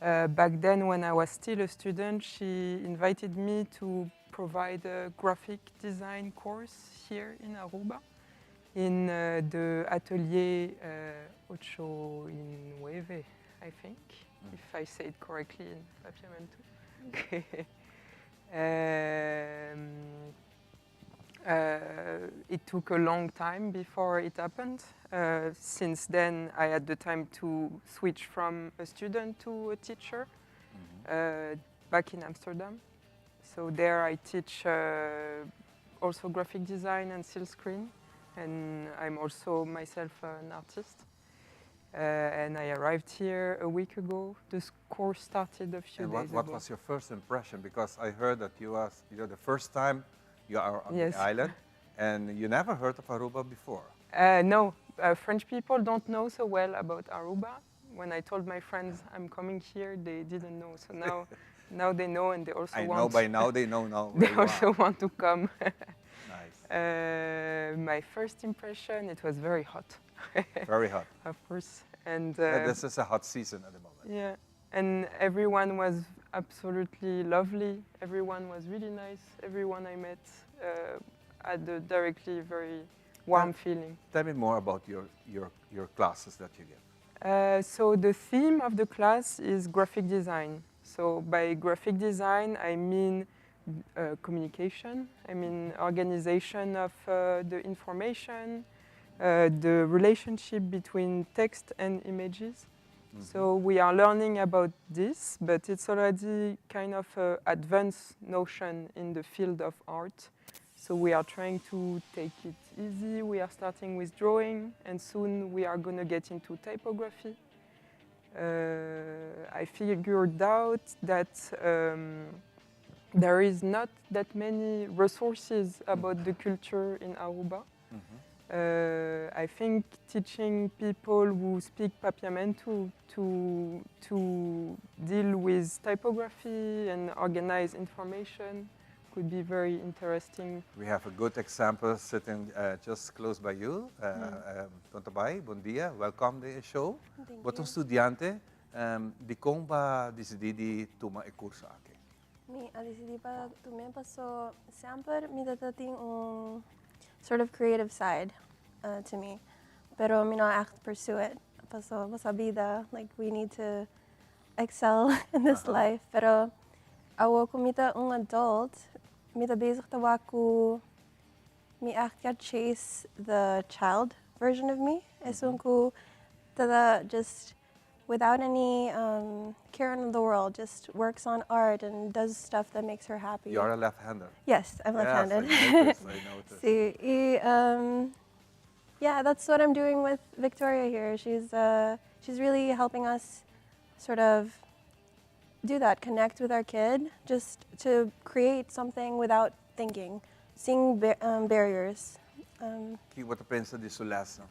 Back then, when I was still a student, she invited me to provide a graphic design course here in Aruba, in the Atelier 89, I think, if I say it correctly in Papiamento. It took a long time before it happened. Since then, I had the time to switch from a student to a teacher back in Amsterdam. So there I teach also graphic design and silkscreen. And I'm also myself an artist. And I arrived here a week ago. This course started a few days ago. What was your first impression? Because I heard that you are the first time you are on the island, and you never heard of Aruba before. No, French people don't know so well about Aruba. When I told my friends I'm coming here, they didn't know. So now they know, and they also want. I know by now they know now. They also want to come. Nice. My first impression, it was very hot. Very hot. Of course. And this is a hot season at the moment. Yeah, and everyone was absolutely lovely. Everyone was really nice. Everyone I met had a directly very warm feeling. Tell me more about your classes that you give. So the theme of the class is graphic design. So by graphic design, I mean communication, I mean organization of the information, the relationship between text and images. So we are learning about this, but it's already kind of an advanced notion in the field of art. So we are trying to take it easy. We are starting with drawing, and soon we are going to get into typography. I figured out that there is not that many resources about the culture in Aruba. I think teaching people who speak Papiamento to deal with typography and organize information could be very interesting. We have a good example sitting just close by you. Tontabay, bom dia. Welcome to the show. Botong estudiante, di kong ba decididi tuma e curso aqui? Mi decidi para tomar paso sempre me tem sort of creative side to me, pero me not act pursue it. Paso sa vida, like we need to excel in this life. Pero ako kumita adult, mita bezig tawa ko me act chase the child version of me. Esun ko tada just without any care in the world, just works on art and does stuff that makes her happy. You're a left-hander. Yes, I'm left-handed. Yes, I noticed. See, yeah, that's what I'm doing with Victoria here. She's really helping us sort of do that, connect with our kid, just to create something without thinking, seeing barriers. Wat pensa di sulasa?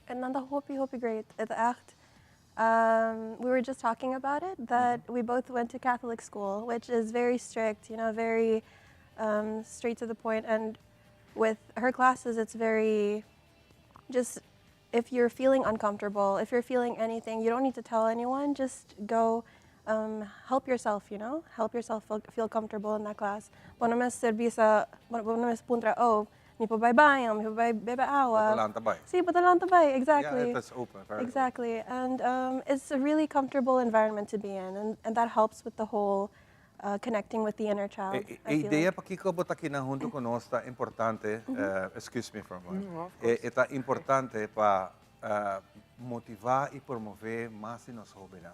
And then the hopi great at the act. We were just talking about it, that we both went to Catholic school, which is very strict, you know, very straight to the point. And with her classes, it's very just, if you're feeling uncomfortable, if you're feeling anything, you don't need to tell anyone, just go help yourself, you know, help yourself feel comfortable in that class. Bueno mes servisa, bueno mes puntra, oh, mi po baybayam, mi po baybaawa. Patalantabay. See, patalantabay, exactly. Yeah, that's open. Very exactly, and it's a really comfortable environment to be in, and that helps with the whole connecting with the inner child. I feel Ideia like. para que bota aqui na junto conosco importante. Excuse me for a moment. Está importante para motivar e promover mais nos jovens.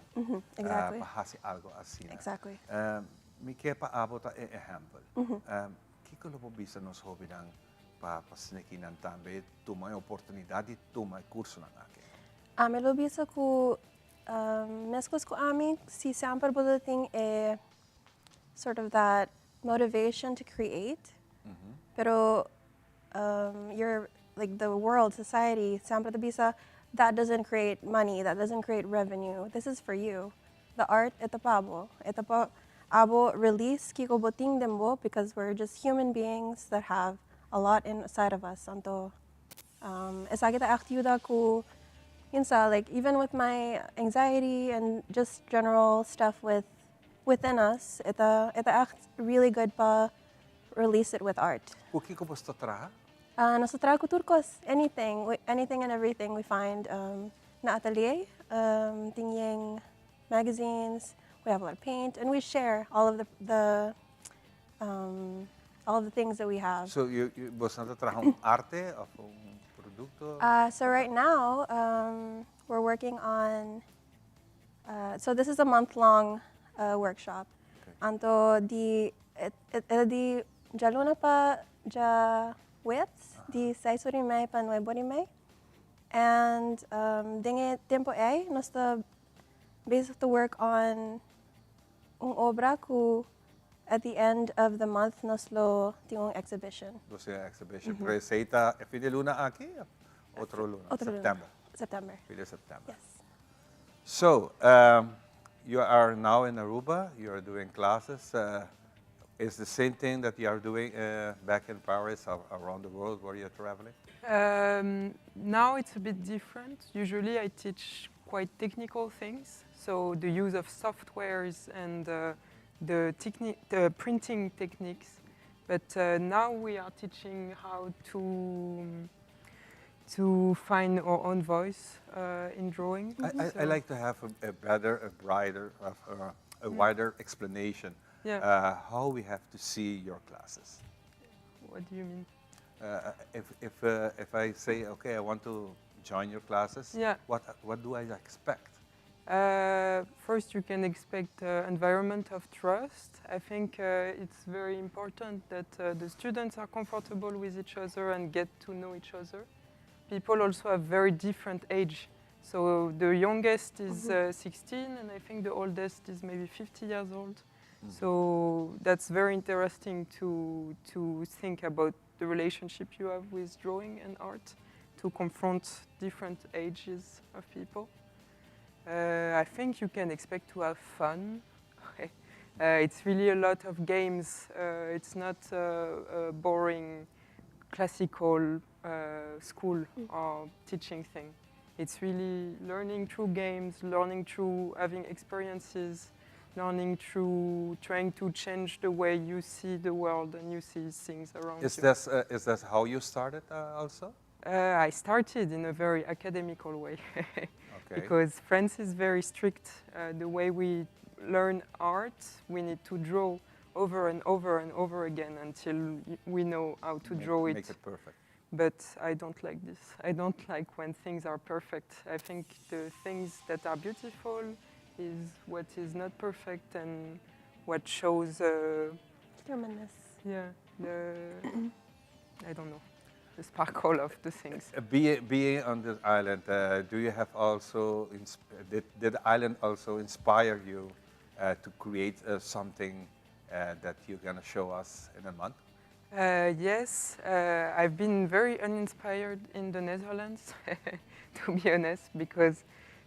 Exactly. Para fazer algo assim. Exactly. Me quer para botar exemplo. Que que lo bisa nos jovens para snekinan também tomar oportunidade de tomar curso na aqui. Me lo bisa ko mescos ko ami si sempre bodating sort of that motivation to create. Pero you're like the world, society, sempre the bisa, that doesn't create money, that doesn't create revenue. This is for you. The art, ito pabo. Ito po, abo release kiko boting dembo because we're just human beings that have a lot inside of us. Anto, esa kita aktiuda ko, yun sa, like even with my anxiety and just general stuff within us, ita act really good pa release it with art. Kuki ko basta tra? Nasa trago turcos, anything and everything we find na atelier, tingyeng magazines. We have a lot of paint, and we share all of the things that we have. So you basta trabajo arte o un producto? So right now we're working on. So this is a month-long workshop. Anto di jaluna pa ja wets di saisuri mai pa nuevo mai, and dinge tempo nos the base of the work on un obra ku at the end of the month nos lo tingong exhibition. Exhibition. Receita fin de luna aquí? Otro luna? September. September. Fin de September. Yes. So, you are now in Aruba, you are doing classes. Is the same thing that you are doing back in Paris or around the world where you're traveling? Now it's a bit different. Usually I teach quite technical things, so the use of softwares and the printing techniques. But now we are teaching how to find our own voice in drawing. I like to have a wider explanation. How we have to see your classes. What do you mean? If I say, okay, I want to join your classes, what do I expect? First, you can expect an environment of trust. I think it's very important that the students are comfortable with each other and get to know each other. People also have very different age. So the youngest is 16, and I think the oldest is maybe 50 years old. So that's very interesting to think about the relationship you have with drawing and art, to confront different ages of people. I think you can expect to have fun. It's really a lot of games. It's not a boring classical school or teaching thing. It's really learning through games, learning through having experiences, learning through trying to change the way you see the world and you see things around Is you. this how you started also? I started in a very academical way because France is very strict. The way we learn art, we need to draw over and over and over again until we know how to draw it. Make it perfect. But I don't like this. I don't like when things are perfect. I think the things that are beautiful is what is not perfect and what shows humanness. Yeah, I don't know, the sparkle of the things. Being on this island, do you have also did the island also inspire you to create something that you're gonna show us in a month? Yes, I've been very uninspired in the Netherlands, to be honest, because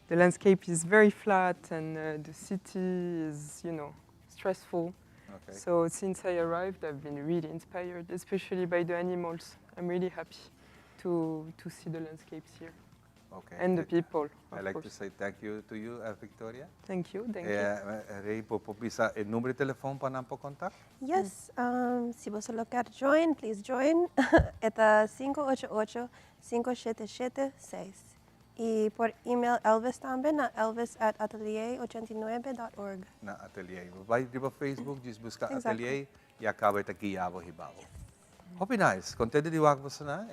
the landscape is very flat and the city is, stressful. Okay. So since I arrived, I've been really inspired, especially by the animals. I'm really happy to see the landscapes here. Okay. And the people, I'd like course. to say thank you to you, Victoria. Thank you, thank Rei, po bisa número de teléfono para nampo contact? Yes, si você quer join, please join. Это 588-5776. E por email Elvis também na elvis@atelier89.org. Na atelier. Vai para Facebook, diz buscar Exactly. atelier e acaba aqui a hibao. Hope nice. Contente de wag você na.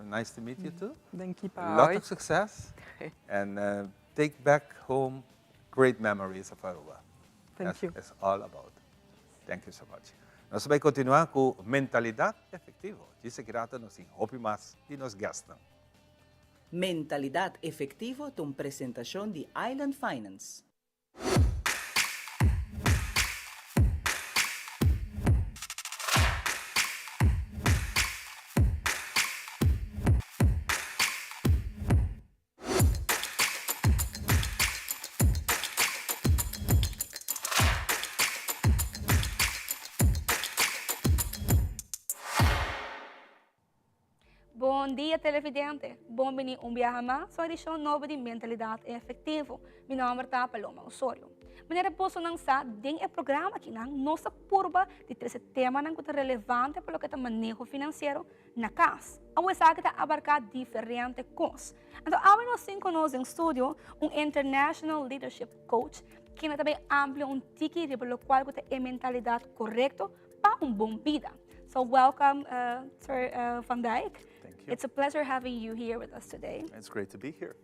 Nice to meet you too. Thank you, A lot of success and take back home great memories of Aruba. Thank you. It's all about. Thank you so much. Nós vamos continuar com mentalidade efetiva. Diz que rata nos hope mais e nos gastam. Mentalidad efectivo de una presentación de Island Finance. Bom dia, televidente. Bom-vindo a viaje más, sua edição nova de Mentalidade Efetivo. Meu nome é Paloma Osorio. Maneira posso lançar dentro do programa aqui na nossa curva de 13 temas que são relevantes para o que é manejo financeiro na casa. A USA que abarcar diferentes coisas. Então, agora nós temos conosco em estúdio International Leadership Coach que também amplia tique sobre o qual é a mentalidade correta para bom vida. So welcome, Sir Van Dijk. Thank you. It's a pleasure having you here with us today. It's great to be here.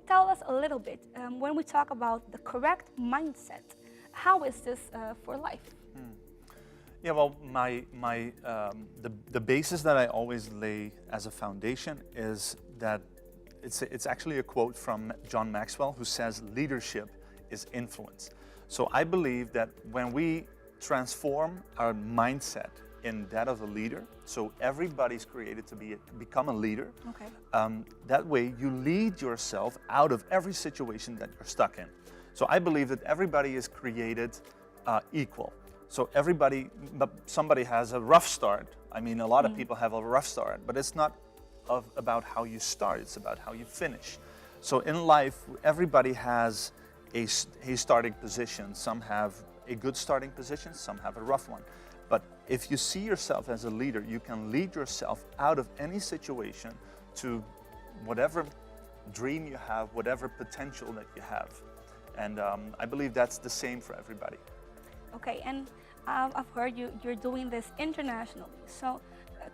Tell us a little bit, when we talk about the correct mindset, how is this for life? Yeah, well, the basis that I always lay as a foundation is that it's actually a quote from John Maxwell, who says leadership is influence. So I believe that when we transform our mindset in that of a leader, so everybody's created to become a leader. Okay. That way you lead yourself out of every situation that you're stuck in. So I believe that everybody is created equal. So somebody has a rough start. I mean, a lot of people have a rough start, but it's not about how you start, it's about how you finish. So in life, everybody has a starting position. Some have a good starting position, some have a rough one. But if you see yourself as a leader, you can lead yourself out of any situation to whatever dream you have, whatever potential that you have. And I believe that's the same for everybody. Okay, and I've heard you're doing this internationally. So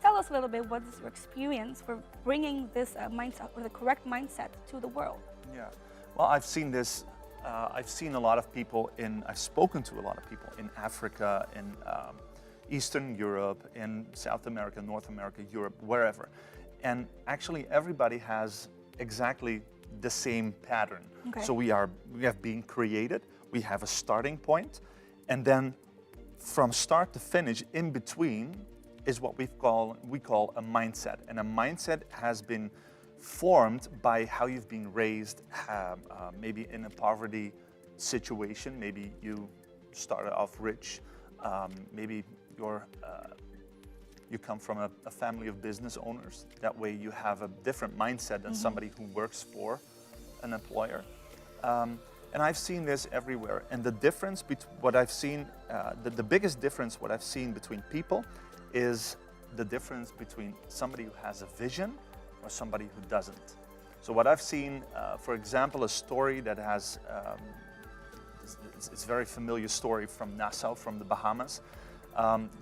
tell us a little bit, what is your experience for bringing this mindset, or the correct mindset, to the world? Yeah, well, I've seen this. I've seen a lot of people I've spoken to a lot of people in Africa, in Eastern Europe, in South America, North America, Europe, wherever. And actually everybody has exactly the same pattern. Okay. So we have been created, we have a starting point, and then from start to finish, in between, is what we call a mindset. And a mindset has been formed by how you've been raised, maybe in a poverty situation, maybe you started off rich. Maybe you come from a family of business owners. That way you have a different mindset than somebody who works for an employer. And I've seen this everywhere. And the difference between what I've seen, the biggest difference what I've seen between people is the difference between somebody who has a vision or somebody who doesn't. So what I've seen, for example, a story that has, it's a very familiar story from Nassau, from the Bahamas.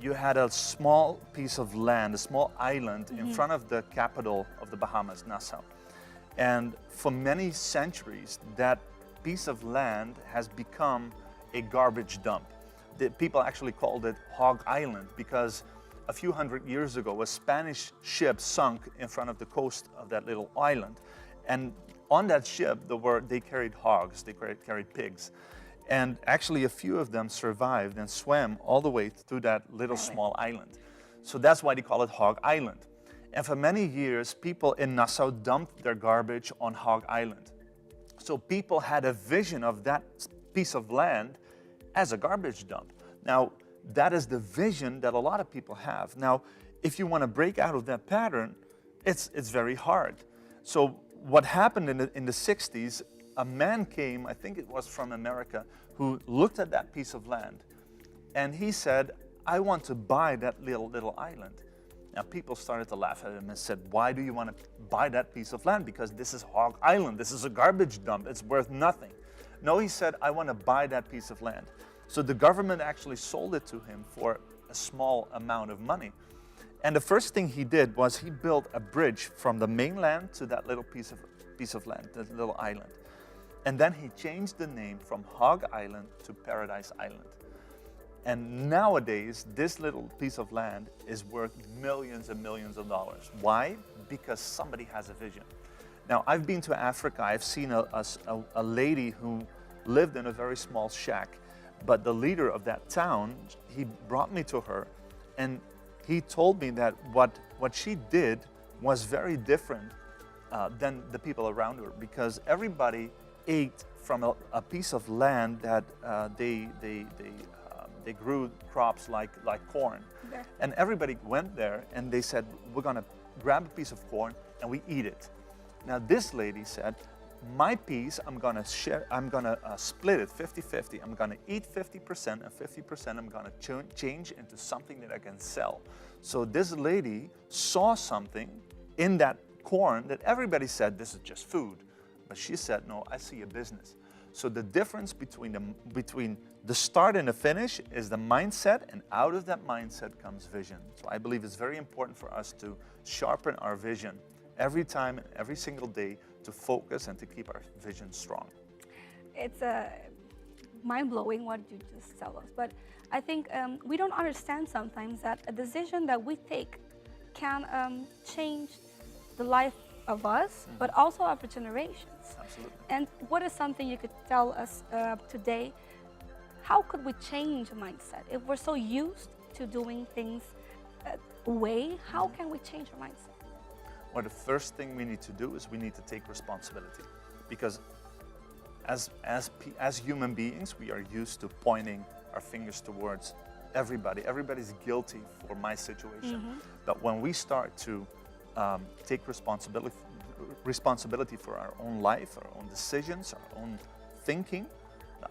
You had a small piece of land, a small island in front of the capital of the Bahamas, Nassau. And for many centuries, that piece of land has become a garbage dump. The people actually called it Hog Island because a few hundred years ago, a Spanish ship sunk in front of the coast of that little island. And on that ship, they carried hogs, they carried pigs. And actually a few of them survived and swam all the way through that little small island. So that's why they call it Hog Island. And for many years, people in Nassau dumped their garbage on Hog Island. So people had a vision of that piece of land as a garbage dump. Now, that is the vision that a lot of people have. Now, if you want to break out of that pattern, it's very hard. So what happened in the 60s, a man came, I think it was from America, who looked at that piece of land and he said, I want to buy that little island. Now people started to laugh at him and said, why do you want to buy that piece of land? Because this is Hog Island, this is a garbage dump, it's worth nothing. No, he said, I want to buy that piece of land. So the government actually sold it to him for a small amount of money. And the first thing he did was he built a bridge from the mainland to that little piece of land, that little island. And then he changed the name from Hog Island to Paradise Island. And nowadays, this little piece of land is worth millions and millions of dollars. Why? Because somebody has a vision. Now, I've been to Africa. I've seen a lady who lived in a very small shack. But the leader of that town, he brought me to her, and he told me that what she did was very different than the people around her, because everybody ate from a piece of land that they grew crops like corn. Okay. And everybody went there and they said, we're gonna grab a piece of corn and we eat it. Now this lady said, my piece, I'm gonna split it 50-50. I'm gonna eat 50% and 50% I'm gonna change into something that I can sell. So this lady saw something in that corn that everybody said, this is just food. But she said, no, I see a business. So the difference between the start and the finish is the mindset, and out of that mindset comes vision. So I believe it's very important for us to sharpen our vision every time, every single day, to focus and to keep our vision strong. It's mind-blowing what you just tell us, but I think we don't understand sometimes that a decision that we take can change the life of us, but also of our generations. Absolutely. And what is something you could tell us today? How could we change a mindset? If we're so used to doing things a way, how can we change our mindset? Well, the first thing we need to do is we need to take responsibility, because as human beings, we are used to pointing our fingers towards everybody. Everybody's guilty for my situation. But when we start to take responsibility for our own life, our own decisions, our own thinking,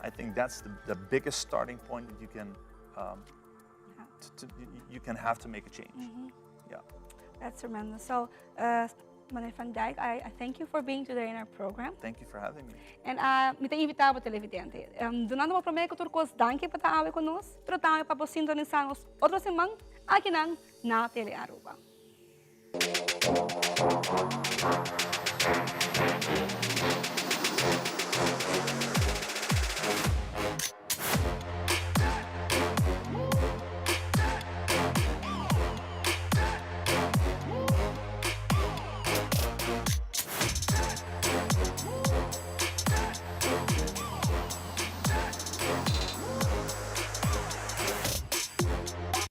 I think that's the biggest starting point that you can have to make a change. Yeah. That's tremendous. So, Meneer Van Dijk, I thank you for being today in our program. Thank you for having me. And me invitava televidente. Donando mo prometo turcos, danke pa taawe conosco, pero tayo pa po sintonizamos otro simang, aqui nang na Tele Aruba.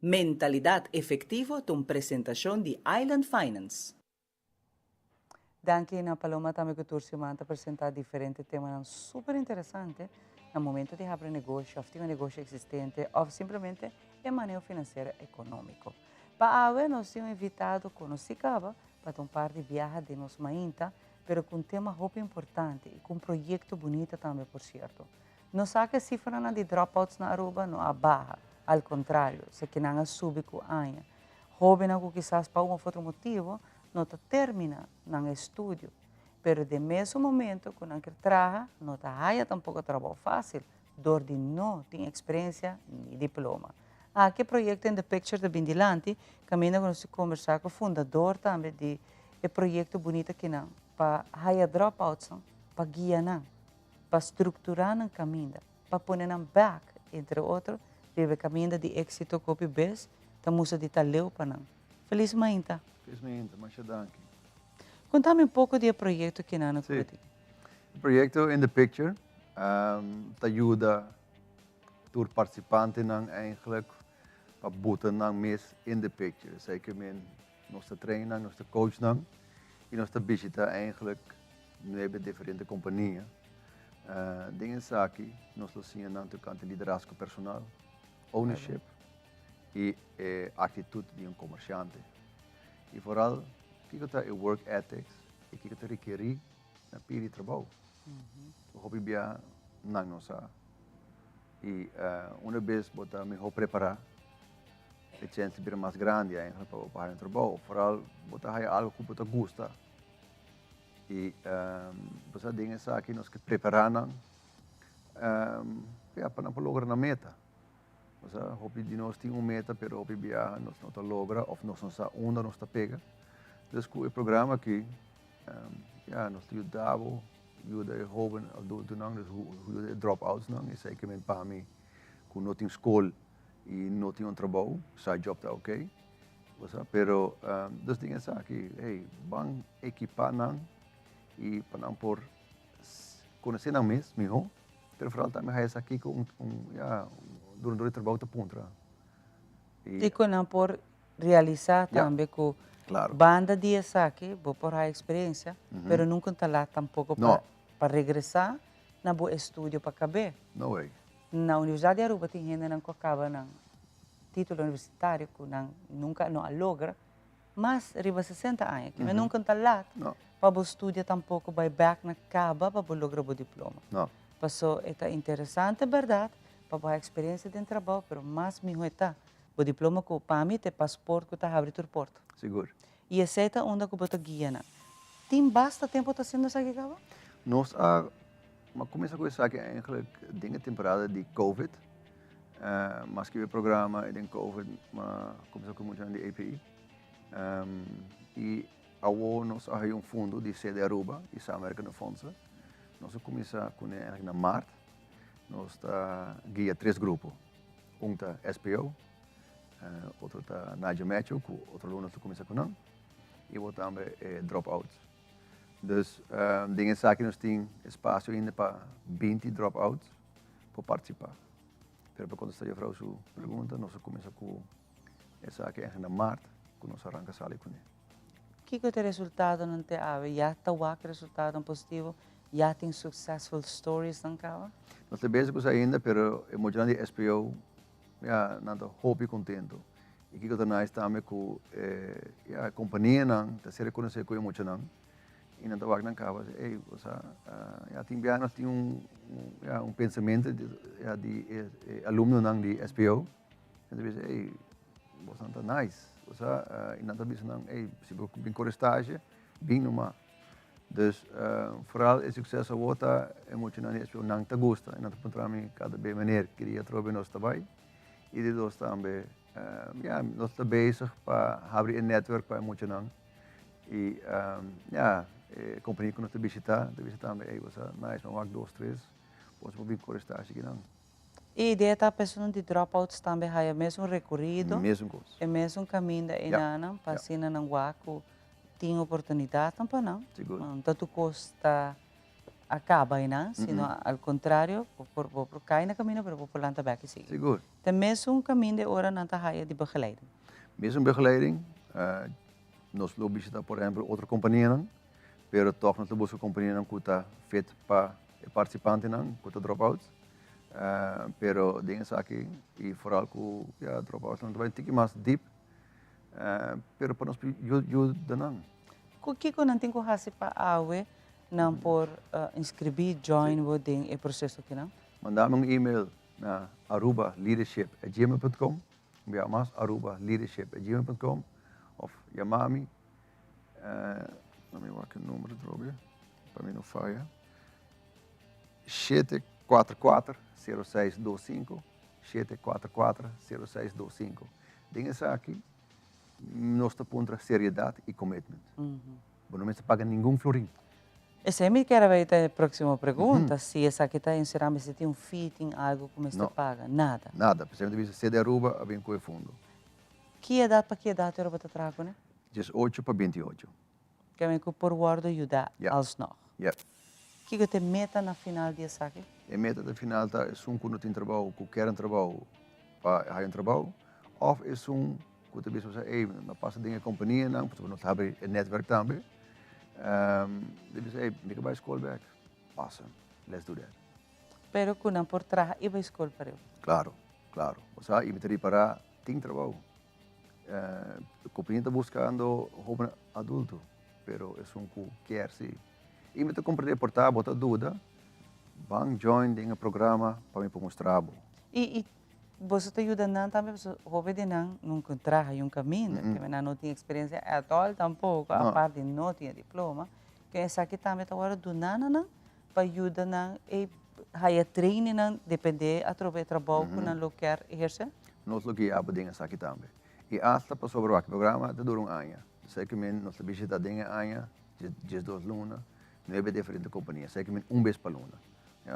Mentalidad efectivo tung presentasyon di Island Finance. Danke na Paloma, tami ko tursi man ta presenta diferente tema super interessante. no momento de abrir negócio, ou ter um negócio existente, ou simplesmente de manejo financeiro econômico. Para a nós temos invitado conosco para um par de viagens de nós mainta, pero com um tema muito importante e com um projeto bonito também, por certo. Não sabe que a cifra de dropouts na Aruba não é baixa, ao contrário, se que não sube com a anha. Jovem que quizás por um outro motivo não termina no estudo, pero de mesmo momento que não trabalha, não há tampouco trabalho fácil, dor de não ter experiência nem diploma. Que projeto in the picture de Bindilante, caminho com nós conversar com o fundador também de projeto bonito que não, para hire dropouts, para guiar, para estruturar o caminho, para pôr em back, entre outros, de caminho de êxito que o bes, estamos de taleu para não. Feliz mainta. Feliz mainta, mas danke. Conta-me pouco do projeto que não sí. O projeto in the picture te ajuda door participanten eigenlijk para botar mais in the picture. Zeker met onze trainer, onze coach e onze visita eigenlijk hebben diferente companhia. Dingen zaken, nós zien aan de kant liderazgo personal, ownership e atitude de comerciante. E vooral kijk dat work ethics e kijk dat requerir na piri trabalho. O hobby bia não nossa. E uma vez botar me preparar, a chance de vir mais grande ainda para o trabalho. Vooral botar algo que você gosta. E você tem essa aqui nós que preparar para lograr na meta. Você hobby de nós tem meta, pero hobby bia nós não logra ou nós não sa onda nós pega. Dus o programa aqui, nós temos dado ajuda jovem adulto não, dus hoe dropouts não, e zeker met para mim, com não tem escola e não tem trabalho, side job tá ok, pero dus dingen aqui, hey, bang equipar não e para não por conhecer não mesmo, pero vooral também é aqui com durante o trabalho tá pontra. E com não por realizar também com claro. Banda de aqui, vou por a experiência, pero nunca está lá tampouco para regressar na boa estúdio para caber. No way. Na Universidade de Aruba tem gente que acaba no título universitário que nunca não logra, mas arriba 60 anos, que nunca está lá para estudar tampouco vai back na caba para lograr o diploma. Não. Passou é interessante, verdade, para a experiência de trabalho, pero mais melhor está o diploma que para mim tem passaporte que está abrindo o porto. Seguro. E aceita onde que você guia. Tem basta tempo está sendo essa aqui, Nós mas começa com isso aqui eigenlijk dingen temporada de COVID, mas que o programa é de COVID, mas começa com muito de API. E agora nós temos fundo de sede Aruba e Samenwerken no Fonse. Nós começa com eigenlijk na março. Nós guia 3 grupos. Tá SPO, outro tá Nadia Metro, outro aluno que começa com não. E outro também dropouts. Dus dingen zaken nós temos espaço ainda para 20 dropouts para participar. Pero para contestar a sua pergunta, nós começamos com essa aqui em março, que nós arranca sala com ele. Que é o resultado não tem já está o resultado positivo, já tem successful stories não cá? Nós estamos bezig ainda, pero é muito grande SPO, não estou hobby contento. E que eu também estamos com a companhia não, está se reconhecer com muito não. E não estava na casa, ei, você já tem bem, nós temos pensamento de aluno não de SPO, então diz, ei, você não está nice, você e não está dizendo não, ei, se você bem com estágio, bem numa, dus vooral o sucesso outra é muito não de SPO não te gosta, e não te encontrar me cada vez maneira queria trabalhar nós também, e de nós também, nós estamos bezig para abrir um network para muito não, e companhia que nós visitamos, você nice, mas 2, 3, você pode vir com estágio aqui não. E a ideia está pensando de dropouts também, é mesmo recorrido, mesmo coisa, é mesmo caminho da inana, para assim não guaco, tem oportunidade também não, tanto custa acaba não, sino ao contrário, por cair na caminho, para por lá também que sigue. Seguro. Tem mesmo caminho de hora não está de begeleiding. Mesmo begeleiding, nós vamos visitar, por exemplo, outra companhia não. Pero toch nós buscamos companhia não que está feita para participantes não, que está dropouts. Pero dingen aqui e vooral com ja tropa então vai ter que mais deep. Pero para nós eu danang. O que que não tem que fazer para awe não por inscrever join o ding e processo aqui não? Mandar um e-mail na arubaleadership@gmail.com. Via mais arubaleadership@gmail.com of Yamami. Let me work o número drobe para mim não falha. 744-0625 744-0625. Dingen aqui nós estamos para seriedade e commitment. Não me paga nenhum florim. Essa é a quero ver a próxima pergunta. Se essa aqui está encerrada, se tem fitting, algo como você paga? Nada. Nada. Por exemplo, se de Aruba, a bem com o fundo. Que idade para que idade Aruba está trago, né? 18 para 28. Que é que por guarda ajuda alsnog. Que você meta na final de aqui? A meta da final tá é quando tem trabalho, que querem trabalho, para trabalho, ou é que você pensa, ei, mas passa de uma companhia, não, porque nós temos um network também. Eles dizem, me vai escola back. Awesome, let's do that. Pero que não por trás e vai escola para eu. Claro, claro. Você aí me teria para tem trabalho. A companhia está buscando jovem adulto, pero é que quer se e me te compreender portar, botar dúvida, vão join em um programa para me mostrar. E você está ajudando também, você houve de não contrato um caminho, que não tem experiência atual tampouco, a parte de não tinha diploma, que essa aqui também está agora do nana para ajudar na e haya training não depender através do trabalho que não quer exercer. Nós lo que abordamos aqui também. E hasta para sobre o programa dura ano. Sei que nós visitamos em ano, 12 lunas. Não é diferente da companhia, sei que vez para luna.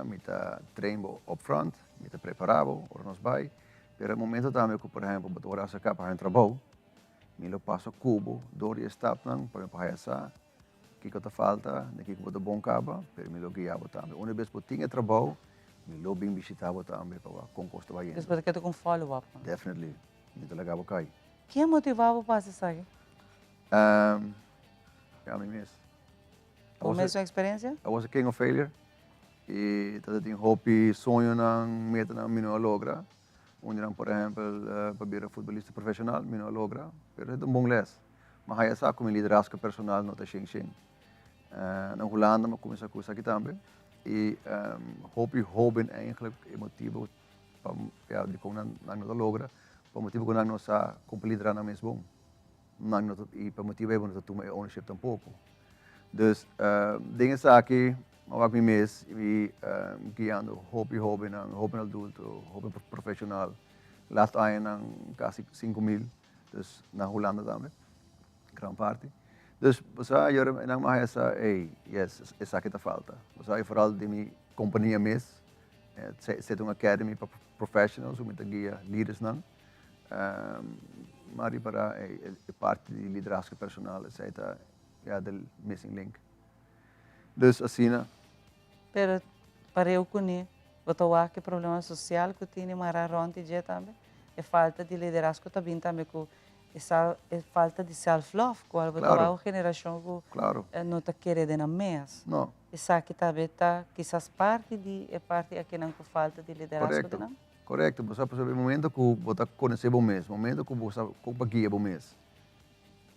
Me está treino upfront, me está preparado, ora nós vai. Pero no momento também que, por exemplo, botar hora essa capa para trabalho, me lo passo cubo, dor e estap não, para me passar, que está falta, que botar bom capa, pero me lo guiava também. Uma vez que tinha trabalho, me lo bem visitava também para concosta vai. Depois que tu com follow up. Definitely, me delegava cai. Quem motivava para fazer isso aí? A mim mesmo. Com a mesma experiência? I was a king of failure. E eu tinha hobby, sonho na meta na minha logra. Onde, por exemplo, para ser futebolista profissional, minha logra. Mas é um bom les. Mas aí essa como liderazgo personal não está cheio. Na Holanda, eu comecei a coisa aqui também. E hobby eigenlijk emotivo para de como na minha logra. Para motivo que não sa como liderar na mesmo. E para motivo é não tomar ownership tampouco. Dus dingen aqui, maar ik mis, guiando hobby adulto, hobby profissional. Laat aan quase 5.000, dus na Holanda também, grande parte. Dus você aí não mais essa, yes, essa aqui tá falta. Você aí vooral de minha companhia mesmo, set uma academy para professionals, muita guia leaders não. Mas para parte de liderazgo personal, etc. Ja, de missing link. Dus assim, né? Pero para eu conhecer, eu acho que problema social que tem mararonte já também é falta de liderazgo também com essa falta de self-love, qual a geração que não está querendo na mês. Não. Essa aqui também está, quizás parte aqui não com falta de liderazgo não. Correto. Você percebe o momento que você conhece o mês, o momento que você guia o mês.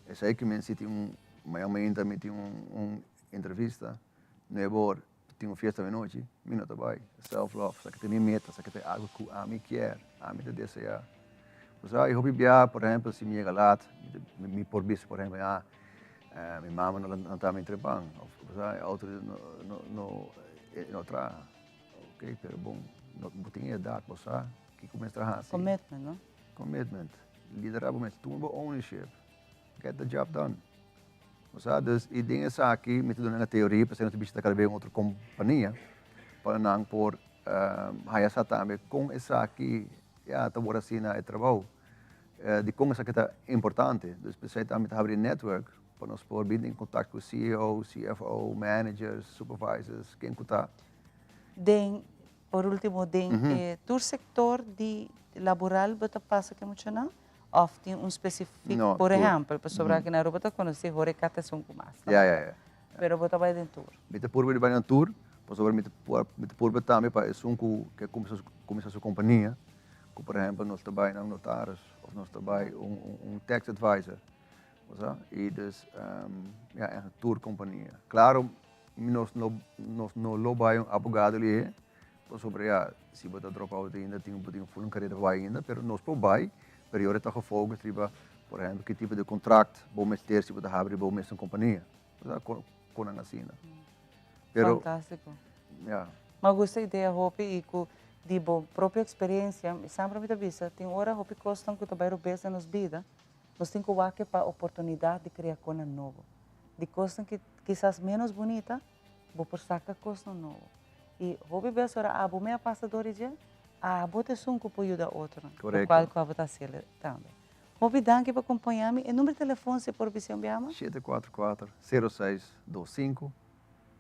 Esse aí que me senti Amanhã também tinha entrevista, no Ebor, tinha uma festa de noite, não está bem, self-love, só que tem minha meta, só que tem algo que a mim quer, a mim deseja. Mas aí eu viajar, por exemplo, se me galat, me por bis, por exemplo, minha mama não está me entrepando, mas aí outro não traz, ok, pero bom, não tinha idade, você que começa a fazer. Commitment, não? Commitment, liderar, mas tomar ownership, get the job done. Dus e dingen aqui, met doen een theorie, para ser bicho daquela vez outra companhia, para não por aí também com essa aqui, tá agora assim na trabalho, de como essa que tá importante, dus precisa também abrir network para nós por vir em contato com CEO, CFO, managers, supervisors, quem que tá. Por último, tu sector de laboral, você passa que muito não? Ou tem específico, por exemplo, para sobrar aqui na Europa, você conhece o recatação com mais. Ja. Pero você vai dentro tour. Met de voor bij een tour, Por sobre me por também para isso que começa sua companhia, que por exemplo nós trabalhamos em notários ou nós trabalhamos tax advisor, e dus é uma tour companhia. Claro, nós não lobamos advogado ali, por sobre se você drop out ainda tem full carreira vai ainda, pero nós probamos, período está gevolgd, por exemplo, que tipo de contrato vamos ter se você abrir uma companhia, com a assina. Fantástico. Yeah. Mas gostei da ideia, Hopi, e com a própria experiência, sempre me avisa, tem hora Hopi costam que trabalho bem nas vidas, nós temos que ver para a oportunidade de criar coisa nova. De coisas que quizás menos bonita, vou por sacar coisas novas. E Hopi bem ora, a boa meia passadora já, a boa te sunco para ajudar outra. Correto. O qual que eu vou estar também. Hopi, danke por acompanhar-me. E número de telefone, se por visão, Biama? 744-0625.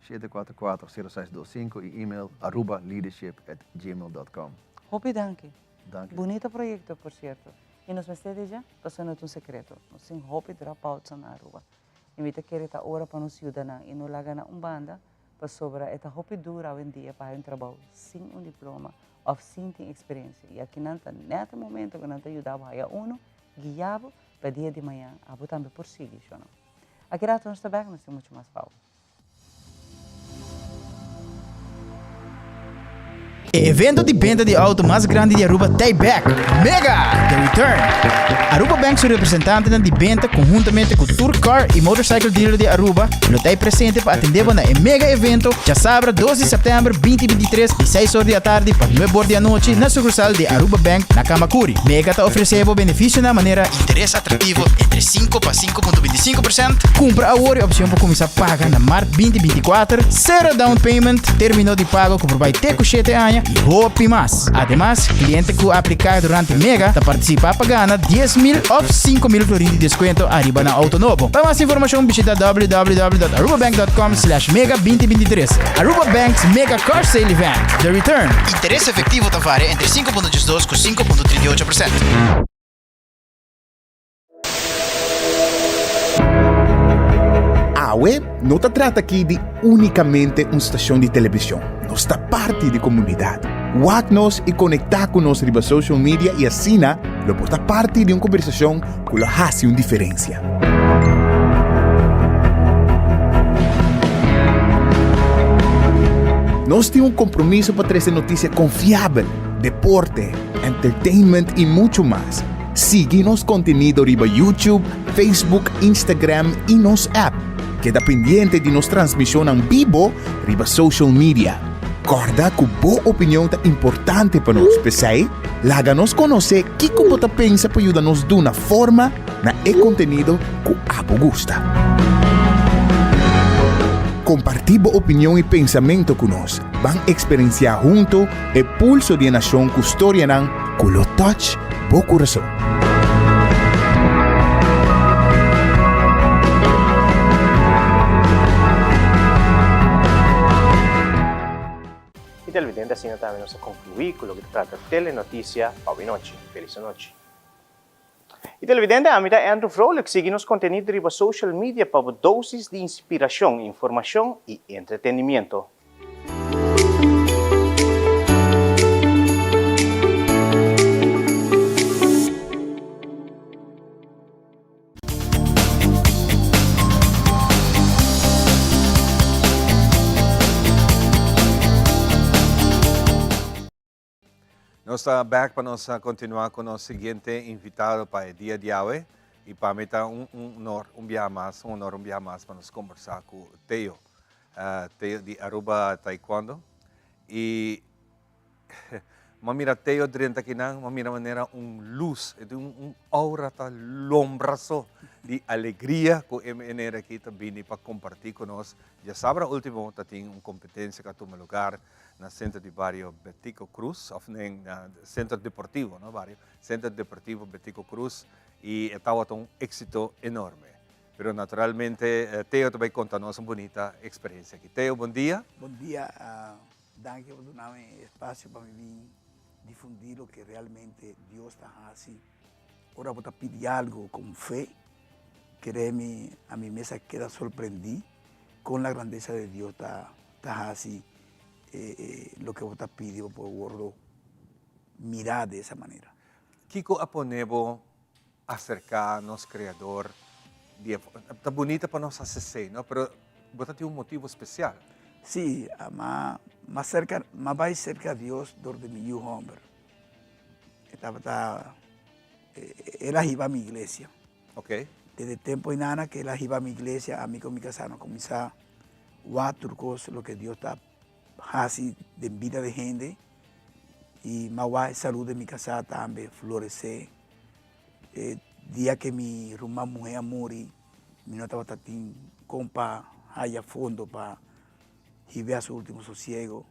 744-0625 e e-mail aruba.leadership@gmail.com. Hopi, danke. Danke. Bonito projeto, por certo. E nós mestede já, passando um secreto. Nós temos Hopi dropouts na Aruba. E me querer esta hora para nos ajudar e nos lagar na banda para sobre esta Hopi dura hoje em dia para um trabalho sem diploma ou sem experiência. E aqui neste momento que nós ajudamos a guiado para dia de manhã, a também por seguir. Aqui nós estamos bem, nós temos muito mais pausa. Evento de venda de auto mais grande de Aruba está back. Mega! The Return. Aruba Bank, seu representante de venda, conjuntamente com Tour Car e Motorcycle Dealer de Aruba, está presente para atender no mega evento, já sábado 12 de setembro 2023, de 6 horas da tarde para 9 horas da noite, na sucursal de Aruba Bank, na Kamakuri. Mega está oferecendo benefício na maneira interesse atrativo entre 5 para 5,25%. Compra agora a opção para começar a pagar na março 2024, zero down payment, terminou de pago com provavelmente com 7 anos e Hopi mais. Además, cliente que aplicar durante Mega está participar para ganhar 10,000 ou 5,000 florins de desconto arriba na auto novo. Para mais informação, visita www.arubabank.com/mega2023. Aruba Bank's Mega Car Sale Event. The Return. Interesse efetivo está varia entre 5,12% com 5,38%. AUE não se trata aqui de unicamente uma estação de televisão. Nós está parte da comunidade. Wag-nos e conectar com nós riba social media e assim, lo porta parte de uma conversação que lo faz uma diferença. Nós temos um compromisso para trazer notícias confiáveis, deporte, entertainment e muito mais. Siga nosso conteúdo riba YouTube, Facebook, Instagram e nosso app. Queda pendiente de nossa transmissão em vivo riba social media. Corda que boa opinião é importante para nós, pessoal. Laga-nos conhecer o que você pensa para ajudar-nos de uma forma na conteúdo que você gosta. Compartir boa opinião e pensamento conosco. Vamos experienciar junto o pulso de nação que história com o touch do coração. E televidente, assim também nós concluímos com o que trata Telenotícia para noite. Feliz noite. E televidente, a mim é Andrew Froelich, siga nos conteúdo riba social media para doses de inspiração, informação e entretenimento. Nós estamos back para nós continuar com o nosso seguinte invitado para o dia de hoje. E para mim está um honor mais para nós conversar com o Teo. Teo de Aruba Taekwondo. E mira Teo dentro aqui não, mira maneira luz, aura tá lombraço de alegria que é maneira aqui também para compartilhar com nós. Já sabe, último tem uma competência que toma lugar no Centro de Barrio Betico Cruz, ou no Centro Deportivo, no Barrio Centro Deportivo Betico Cruz, e estava um êxito enorme. Pero naturalmente, Teo também conta-nos uma bonita experiência aqui. Teo, bom dia. Bom dia. Danke por darme espaço para mim difundir o que realmente Deus está fazendo. Agora vou pedir algo com fé. A mim mesma queda surpreendido com a grandeza de Deus está fazendo. lo que vos estás pidiendo por gordo mirar de esa manera. Kiko aponebo acercarnos creador está bonita para nós acessar, não? Pero você tem motivo especial. Sí, más va cerca a Dios donde mi hijo hombre. Él iba a mi iglesia. Ok. Desde tiempo y nada que él iba a mi iglesia, a mí con mi casa, no comenzar cuatro cosas, lo que Dios está haciendo de vida de gente. Y más salud de mi casa también florecer. Día que mi rumba mujer morí, mi no estaba tan compa allá a fondo para y vea su último sosiego.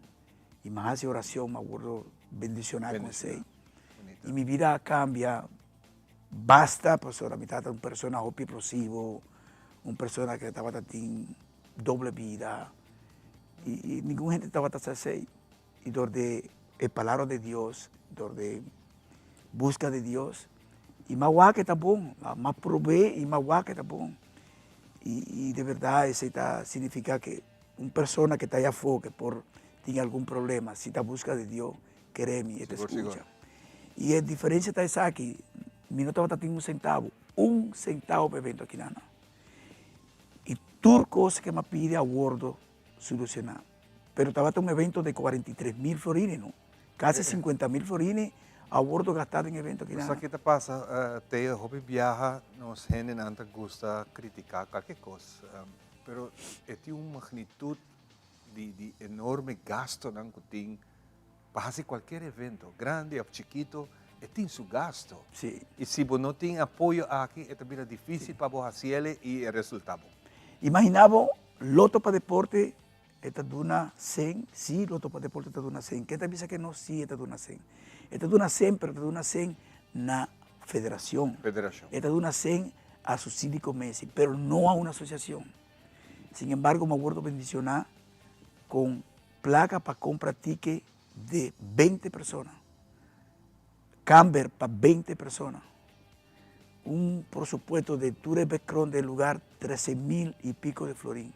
Y más hace oración, me acuerdo bendicionar con ese. Y mi vida cambia. Basta, pues ahora mitad de una persona explosivo, una persona que estaba tan doble vida. Y ninguna gente estaba tan así. Y donde el palabra de Dios, donde busca de Dios, y más guay que está bueno, más provee y más guay que está bueno. Y de verdad eso significa que una persona que está allá afuera, que tiene algún problema, si está busca de Dios, créeme, te escucha. Y la diferencia está esa aquí, mi no estaba teniendo un centavo para evento aquí nada. Y todas cosas que me pide a gordo solucionar. Pero estaba un evento de 43.000 florines, ¿no? Casi 50.000 florines a bordo gastado en evento aquí nada. ¿Qué te pasa? Te hobby viaja, nos gente nanta gusta criticar cualquier cosa, pero tiene una magnitud de enorme gasto que tiene para hacer cualquier evento, grande o chiquito, tiene su gasto. Sí. Y si vos no tienes apoyo aquí, es también difícil para vos hacerlo y el resultado. Imaginaba, loto para deporte, esta de una 100, sí, loto para deporte esta de una 100. ¿Qué te piensa que no? Sí, esta de una 100. Esta de una 100, pero esta de una 100 na federación. Esta de una 100 a su síndico Messi, pero no a una asociación. Sin embargo, me acuerdo bendicionar con placa para comprar ticket de 20 personas. Camber para 20 personas. Un presupuesto de Tour Becron del lugar 13.000 y pico de florín.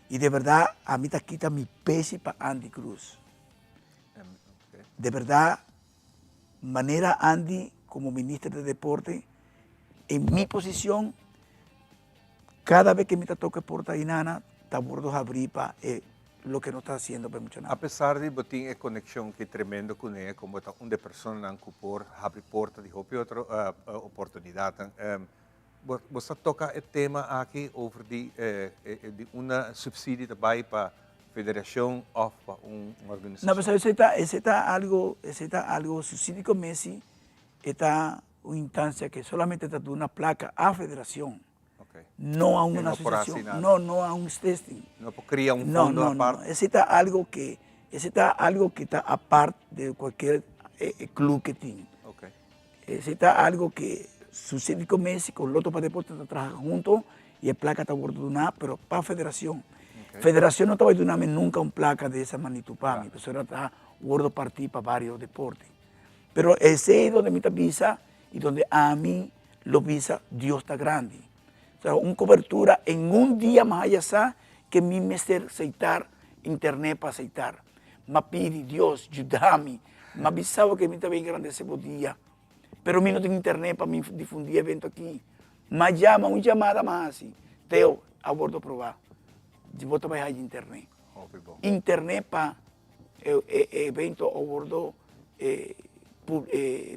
Y de verdad, a mí te quita mi peso para Andy Cruz. De verdad, manera Andy como ministro de deporte, en mi posición, cada vez que me toca porta y nana, está bordo abrir para lo que no está haciendo para mucho nada. A pesar de que tiene conexión que tremendo con él, como una persona que por abrir porta de otra oportunidad. Você toca el tema aquí over de una subsidio también para federación o para una organización. No, pero ese está algo, su síndico Messi está una instancia que solamente está de una placa a federación. Okay. No a una asociación, no a un testing. No crea un fondo aparte. Ese está algo que está aparte de cualquier club que tiene. Okay. Ese está algo que su síndico Messi con Loto para Deportes trabajan juntos y el placa está bordo de una, pero para federación. Okay. Federación no estaba de una nunca un placa de esa magnitud para mí, pero eso está bordo partir para varios deportes. Pero ese es donde me visa y donde a mí lo visa Dios está grande. O sea, una cobertura en un día más allá que mi meter aceitar internet para aceitar. Me pide Dios, ayúdame. Me avisaba que me está bien grande ese día. Pero a mí no tengo internet para difundir evento aquí. Me llama, una llamada más así. Teo, a bordo probar. Yo voy a trabajar en internet. Internet para evento a bordo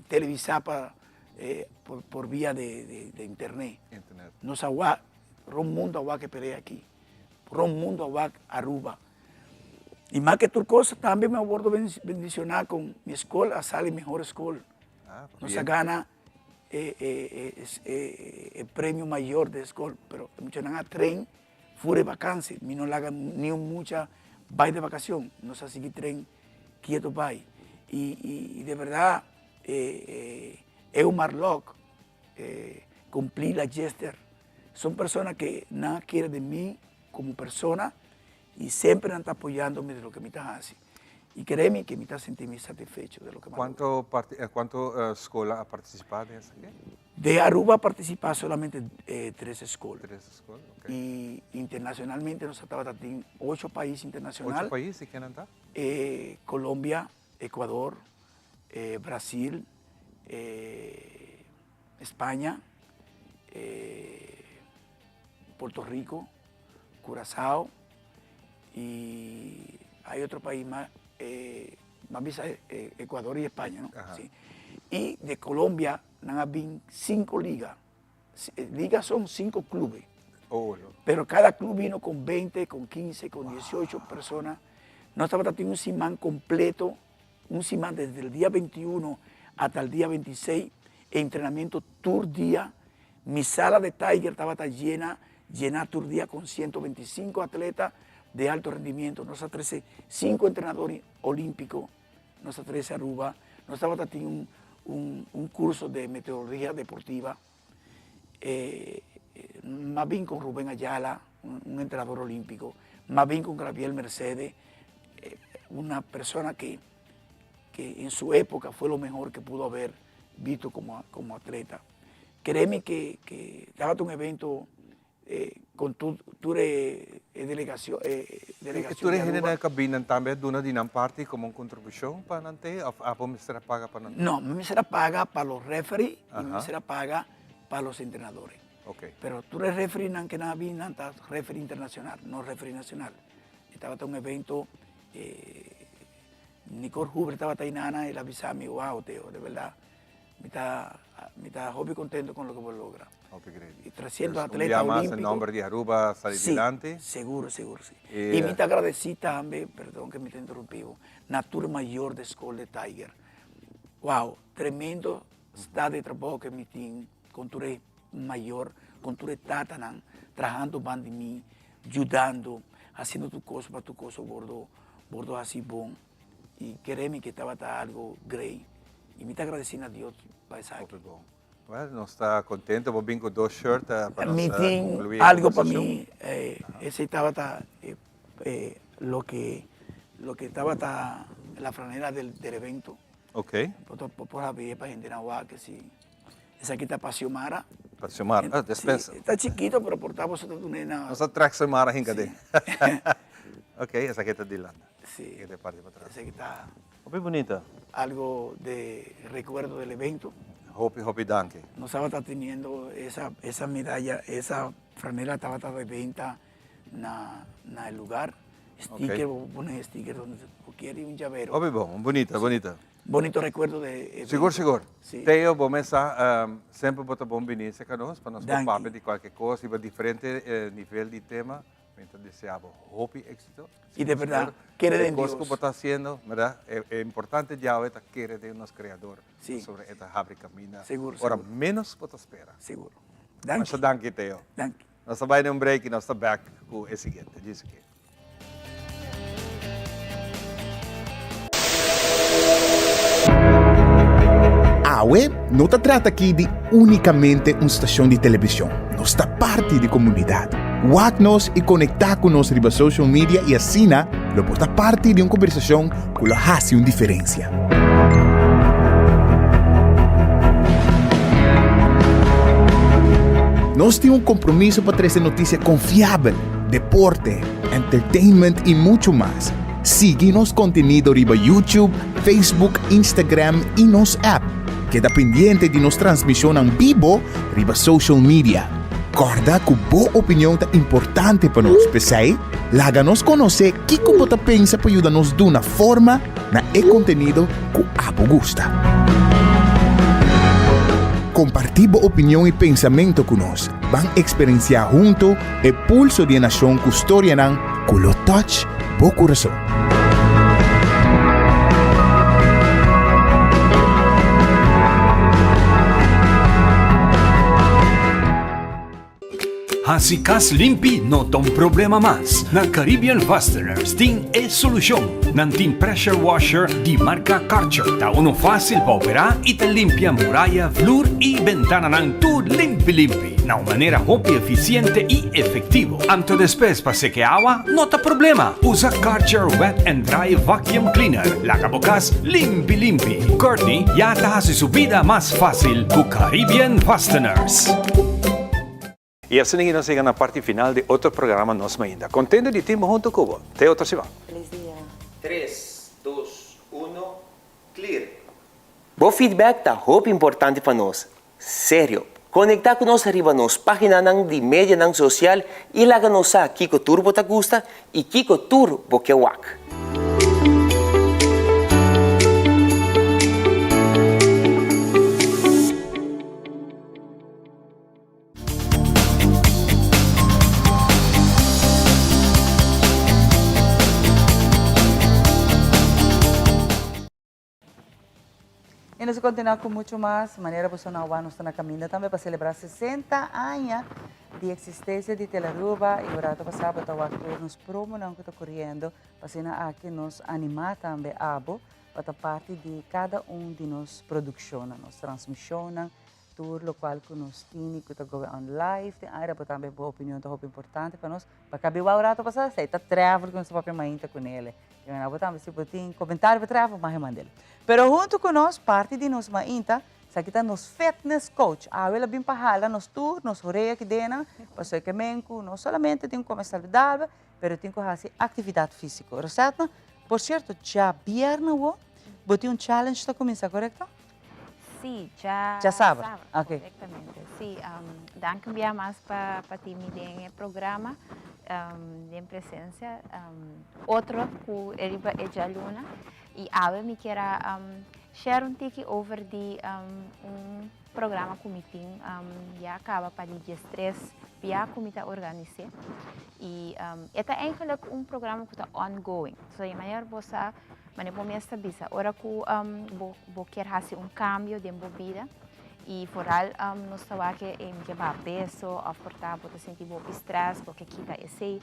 televisar por vía de internet. Nos agua, un mundo agua que pelea aquí. Un mundo agua Aruba. Y más que tu cosa, también me abordo bendicionar con mi escuela, sale mejor escuela. Nos gana el premio mayor de escuela, pero muchos no tren fuera de vacancia, no le hagan ni mucha vai de vacación, nos hace que tren quieto vai. Y de verdad, Eumar Locke, cumplí la Jester, son personas que nada quieren de mí como persona y siempre están apoyándome de lo que me están haciendo. Y créeme que me está sintiendo satisfecho de lo que me ¿Cuánto escuela ha participado en eso? De Aruba participa solamente 3 escuelas. 3 escolas, ok. Y internacionalmente nos estaba en 8 países internacionales. 8 países, ¿quién anda? Colombia, Ecuador, Brasil, España, Puerto Rico, Curazao y hay otro país más, Ecuador y España, ¿no? Sí. Y de Colombia han habido 5 ligas. Ligas son 5 clubes. Pero cada club vino con 20, con 15, con 18 personas. No estaba teniendo un simán completo, un simán desde el día 21 hasta el día 26, entrenamiento tour día. Mi sala de Tiger estaba llena tour día con 125 atletas de alto rendimiento. Nos ofrece 5 entrenadores olímpicos, nos ofrece Aruba, nos estaba teniendo un curso de meteorología deportiva, más bien con Rubén Ayala, un entrenador olímpico, más bien con Gabriel Mercedes, una persona que en su época fue lo mejor que pudo haber visto como atleta. Créeme que estaba un evento con tu delegación. Tu eres general cabina también de una dinam parte como una contribución para Nante o a me será paga para Nante? No, me será paga para los referees y me será paga para los entrenadores. Okay. Pero tú eres referee que nada bien, referee internacional, no referee nacional. Estaba un evento, Nicole Huber estaba ahí nana y la avisaba, wow, Teo, de verdad, me está hobby contento con lo que vos logras. Y 300 atletas olímpicos. El nombre de Aruba salir adelante. Seguro, sí. Y me está agradecido también, perdón que me te interrumpí, Natura Mayor de Escuela de Tiger. Wow, tremendo está de trabajo que me tiene con tu mayor, con tu tatanan, trabajando para mí, ayudando, haciendo tu cosa para tu cosa, bordo así bon. Y créeme que estaba algo great. Y me está agradeciendo a Dios para esa. Bueno, no está contento, vos bien con 2 shirts para nosotros. Algo para mí, ese estaba lo que estaba la franela del evento. Ok. Por la vida para gente que sí. Esa aquí está Pasiomara. Pasiomara, despensa. Sí, está chiquito, pero portamos otra tunena. Esa Traxomara hincade. Ok, esa aquí está de Landa. Sí. De parte para atrás. Esa aquí está. Muy bonita. Algo de recuerdo del evento. Hopi, danke. No estaba teniendo esa medalla, esa franela estaba de venta en el lugar. Sticker, pones sticker donde quieres y un llavero. Hopi bom, bonita. Bonito recuerdo de... Seguro. Sí. Teo, vos sempre bota bom venir para nós papel de qualquer coisa, e diferente nível de tema. Mientras deseamos hopi éxito. Y de verdad, quiere de Dios. Lo que está haciendo, ¿verdad? Es importante ya ahorita quiere de unos creadores sobre esta fábrica mina. Seguro. Ahora menos puedo esperar. Seguro. Danke, Teo. Danke. Nós vamos um break e nós estamos back com o seguinte. Diz aqui. AWE não te trata aqui de unicamente uma estação de televisão. Nós está parte de comunidade. WAC-nos e conectar com nós riba social media e assim, lo porta parte de uma conversação que lo hace uma diferença. Nós temos um compromisso para trazer notícias confiáveis, deporte, entertainment e muito mais. Sigue nosso conteúdo riba YouTube, Facebook, Instagram e nosso app. Queda pendiente de nossa transmissão em vivo riba social media. Recorda que boa opinião é importante para nós, pessoal. Laga-nos conhecer o que você pensa para ajudar-nos de uma forma na conteúdo que você gosta. Compartir boa opinião e pensamento conosco. Vamos experienciar junto o pulso de nação que história com o touch do coração. Hasi kas limpi no tom problema mas. Na Caribbean Fasteners tem é solução. Nantin pressure washer de marca Karcher. Ta uno fácil para operar e te limpia muralla, flor e ventana nang tu limpi. na maneira hopi eficiente e efetivo. Anto después para secar agua, no te problema. Usa Karcher Wet and Dry Vacuum Cleaner. Laga bocas limpi. Courtney ya te hace su vida más fácil con Caribbean Fasteners. E assim nós chegamos na parte final de outro programa Nos Ainda. Contente de termos junto com você. Até outra semana. Feliz dia. 3, 2, 1, clear. Bom feedback tá muito importante para nós. Sério. Conectar conosco arriba nos página ng di media ng social e laga nos sa Kiko Tour Bota Gusta e Kiko Tour Bokewak. E nós continuamos com muito mais. Maneira você não vai, nós estamos na caminho também para celebrar 60 anos de existência de Telaruba. E agora para sábado, nos promo não que está correndo, para aqui nos animar também para parte de cada de nós produção, nos transmissão, tour local que nós temos, que está on live, tem área para também boa opinião, tá muito importante para nós. Para caber o horário para passar, está travel com nossa própria mãe com ele. E nós botamos se tem comentário para travel, mas é dele. Pero junto com nós, parte de nós mainta, sa kita nos fitness coach. Ela bem para nos tour, nos oreia aqui dentro, para que menco, não somente tem como saudável, pero tem como fazer atividade física, certo? Por certo, já viernes botei challenge para começar, correto? Sí, ya sabe. Okay. Correctamente. Sí, danke bien más para ti en el programa de presencia. Otro que eriba ella luna y ahora me quiera share un tiki over de programa que me tem já acaba para dia 3 via comité organizé e é eigenlijk programa que está ongoing. So de maneira você mas não me estabiliza. Ora que vou querer fazer cambio de vida e foral nós estamos que vai peso, ou portar para sentir bom estresse, porque quita esse,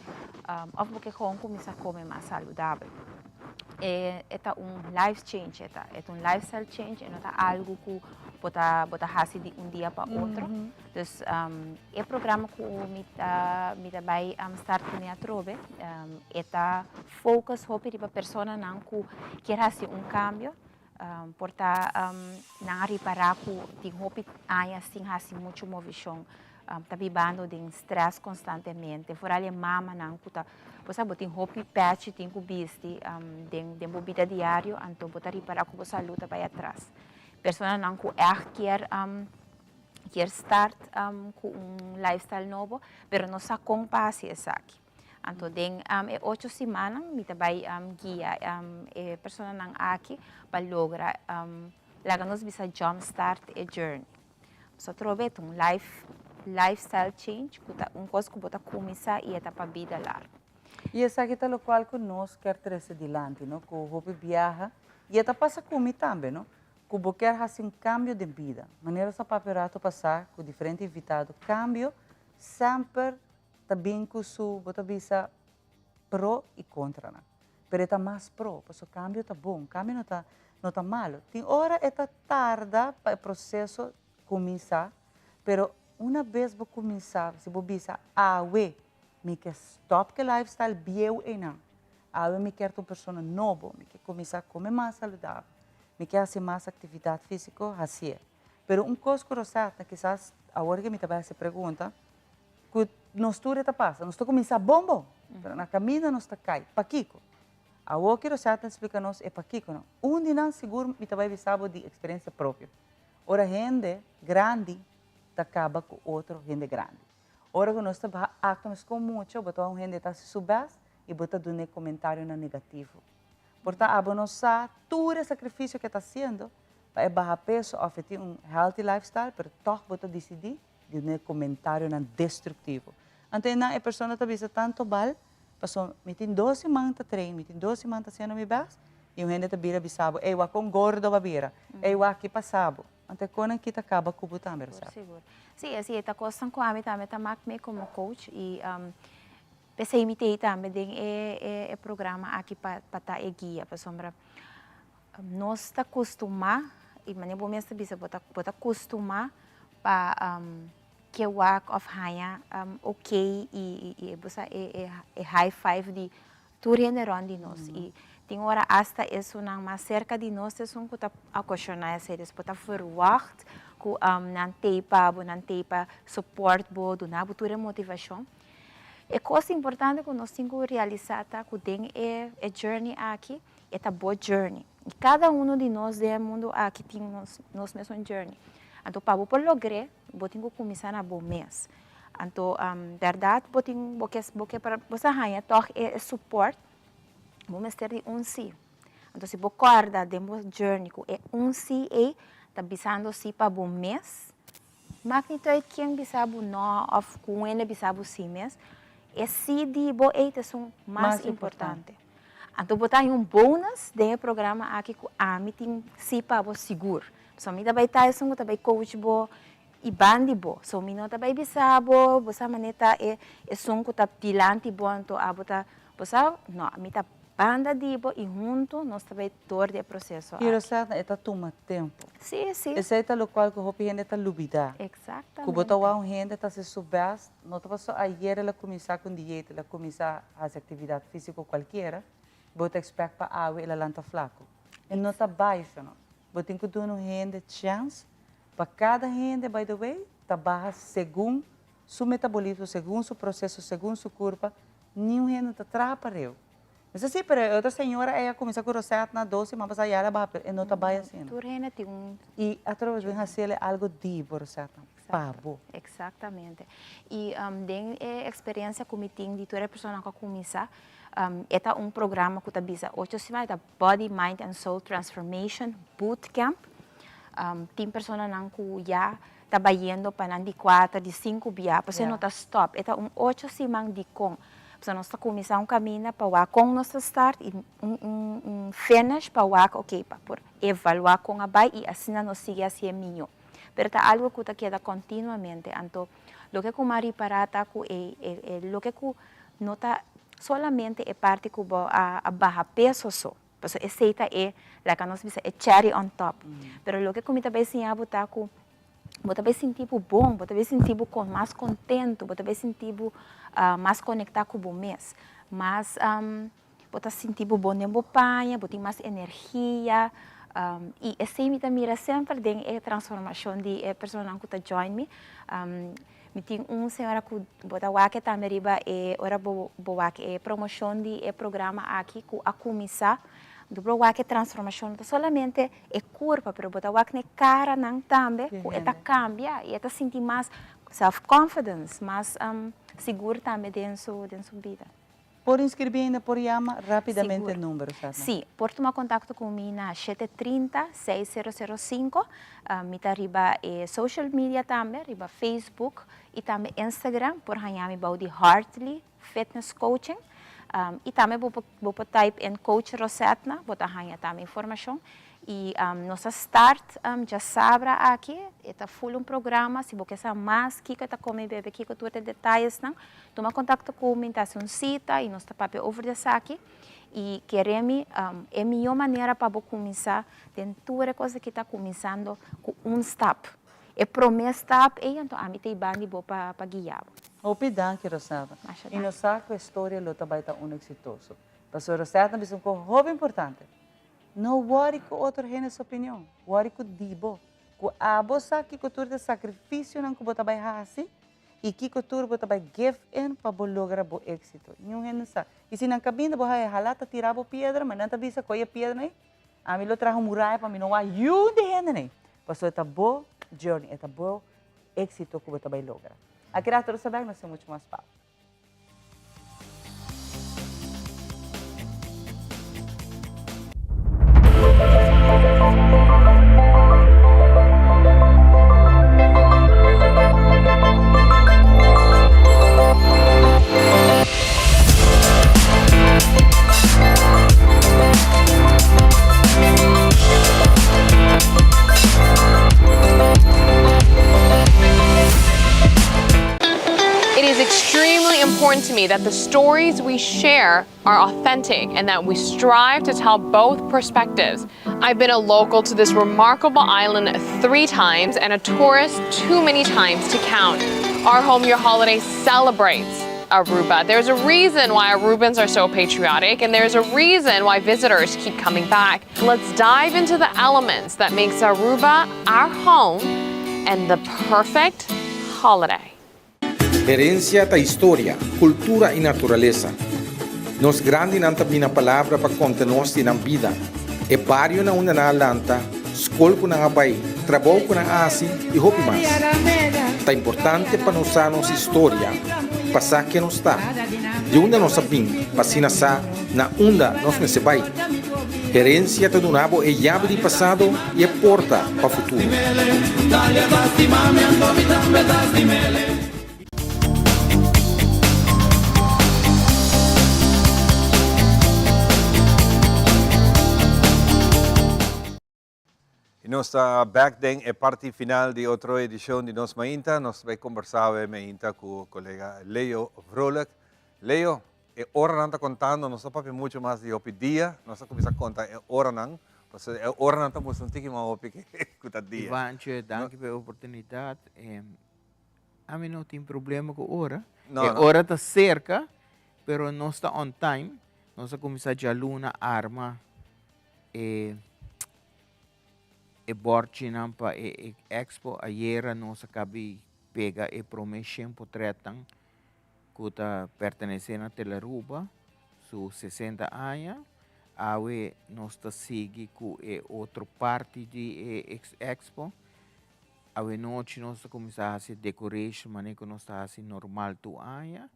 ou porque começar a comer mais saudável. É life change, é lifestyle change, não é algo que bota fazer de dia para outro. Então, o programa que me vai estar com a trobe, é focus para a pessoa que quer fazer cambio, porta não reparar que tem hope assim fazer muito movição, tá vivendo de stress constantemente, fora a mama não que você botar hope patch tem que bisti de vida diário, então botar reparar que você luta para atrás. Pessoa não quer start com lifestyle novo, pero não sabe como fazer isso aqui. Então, tem 8 semanas, me vai guiar a pessoa não aqui para lograr nos bisa jumpstart a journey. Só trove lifestyle change, coisa que bota começar e para vida larga. E essa aqui é o qual que nós quer trazer adiante, não? Que o hobby viaja e até passa comigo também, não? Que o quer fazer cambio de vida. Maneira essa papelato passar com diferentes invitados, cambio sempre também com su bota bisa pro e contra, não? Pero está mais pro, porque o cambio está bom, o cambio não está malo. Tem hora está tarda para o processo começar, pero uma vez vou começar, se vou bisa me quer stop que lifestyle bieu e não. Me quer uma pessoa nova, me quer começar a comer mais saudável, me quer fazer mais atividade física, assim. Pero coisa curiosa, quizás agora que me trabalha se pergunta, que nós tudo está passa, nós começar bom, pero na caminho nós está cai, paquico. Agora que você está explicando é paquico, não. Onde não seguro me trabalha sabe de experiência própria. Ora gente grande acaba com outro gente grande. Ora que nós actuamos com muito, botar gente está se subir e botar um comentário negativo. Portanto, nós todo o sacrifício que está fazendo para baixar peso, oferecer healthy lifestyle, mas toch botar decidir de um comentário destrutivo. Então, a pessoa está vendo tanto mal, passou, me tem 2 semanas de treino, me tem 2 semanas sendo me base, e o gente está vira bisabo, eu com gordo babira, eu aqui passado. Então, quando kita acaba com o também, sabe? Sim, assim, esta coisa com a mim também está mais como coach e pensei me também de programa aqui para estar guia para sombra. Nós está acostumar e maneira bom mesmo bisa bota acostumar para que wak of haya okay busa high five di turene ron di nos e tem hora hasta isso não mais cerca de nós é um que tá a questionar se eles pode verwacht que nan teipa support bo do na butura motivação é coisa importante que nós temos que realizar tá que tem é journey aqui é tá boa journey e cada de nós do mundo aqui tem nós mesmo journey então para por lograr vou ter que começar na bom mês então verdade vou ter que para você ganhar toch é suporte vamos ter de si então se você guarda demo journey é si tá bisando si para bom mês magnitude quem bisabo não of com ele bisabo si mês é si de bo é mais importante então botar bônus do programa aqui com a meeting si para bo seguro so mi também tá isso também coach bo e bandi bo so mi não também bisabo bosa maneta é som que tá pilante bo então abota bosa não mi tá banda de bo e junto nós também todo o processo e Rosana é toma tempo sim esse é o qual que o hopi gente tá lubida exatamente que botar um gente tá se subas não tá só ayer ela começar com dieta ela começar as atividade física qualquer bota expect para ela lanta flaco e não tá baixo não botem que dono gente chance para cada gente by the way trabalha segundo seu metabolismo segundo seu processo segundo sua curva nenhum gente tá atrapalhando mas assim para outra senhora ela começa com roseta na doce mas aí ela vai e não trabalha assim e através vem fazer algo de roseta pavo exatamente e tem experiência como tem de toda pessoa que começa é um programa que está 8 semanas Body, Mind and Soul Transformation Bootcamp. Tem pessoas que já trabalhando para de 4, de 5 dias, você não está stop. É 8 semanas de com. Você nós está começando caminho para com nosso start e finish para ok, para evaluar com a bai e assim nós sigue assim melhor. Pero é algo que está queda continuamente. Então, o que eu mari parata é o que não está solamente é parte que a barra peso só. Porque essa é a que nós dizemos é cherry on top. Pero o que eu também ensinar botar com você vai sentir bom, você vai sentir mais contento, você vai sentir mais conectado com o mês, mas você sentir bom no panha, você tem mais energia e assim me mira sempre tem a transformação de pessoa que está join me. Me tem senhora que bota wake também riba ora boak promoção de programa aqui que a começar do wake transformação solamente é corpo, pero bota wake ne cara não também eta cambia e eta sentir mais self confidence, mais seguro também dentro vida. Por inscrever ainda por chama rapidamente o número, sabe? Sim, por tomar contato comigo na 730-6005, me tá riba social media também, riba Facebook e também Instagram, por ganhar me de Heartly Fitness Coaching. E também vou type em Coach Rosetna, vou ganhar também informação. E nossa start já sabe aqui, está full programa, se você quer mais, que está comendo bebê, que tu tem detalhes, não? Toma contato comigo, está um cita e nós está over dessa aqui. E queremos é a melhor maneira para começar, tem toda coisa que está começando com step. É primeiro step, e então a mim tem bandi para guiar. Obrigado, Rosada. E não sabe a história do trabalho está exitoso. Mas a Rosada é uma importante. Não worry com outra gente sua opinião. Worry com dibo. Com a bolsa que tu tem sacrifício não que você vai fazer e que tu vai give in para lograr o êxito. Não é nessa. E se não cabine você vai halata tirar a pedra, mas não está vista com a pedra nem. A mim lo trago muralha para mim não ajude gente nem. Porque é bom journey, é bom êxito que você vai lograr. Aqui na Torre Sabag nós temos muito mais papo. It is extremely important to me that the stories we share are authentic and that we strive to tell both perspectives. I've been a local to this remarkable island 3 times and a tourist too many times to count. Our Home Your Holiday celebrates Aruba. There's a reason why Arubans are so patriotic, and there's a reason why visitors keep coming back. Let's dive into the elements that makes Aruba our home and the perfect holiday. Herencia ta historia, cultura y naturaleza. Nos grandi nanta bina palavra pa contenos tinang vida. E barrio na una na lanta, skol ko na abay, trabaho ko na asi, e hopi mas. Ta importante pa nosa nos historia, pasa que nos ta. De onda nos sabim, pasina sa, na onda nos nesebay. Herencia ta dunabo e llave di passado e porta pa futuro. E nós está back den a parte final de outra edição de Nos Mainta. Nós vamos conversar com o colega Leo Vrolijk. Leo, é hora não está contando, nós estamos muito mais de hoje dia. Nós estamos começando a contar é hora não. Porque é hora não estamos um pouquinho mais hoje que o dia. Ivanche, danke pela oportunidade. A mim não tem problema com a hora. Não, A hora está cerca, mas não está on time. Nós começamos a luna arma e borchi nampa e expo ayer nós acabei pega e promession potretan que pertencendo a Telaruba su 60 anos. Awe nós está sigue com outra parte de expo. Awe noite nós começar a fazer decoration, mas nós está assim normal tu anos.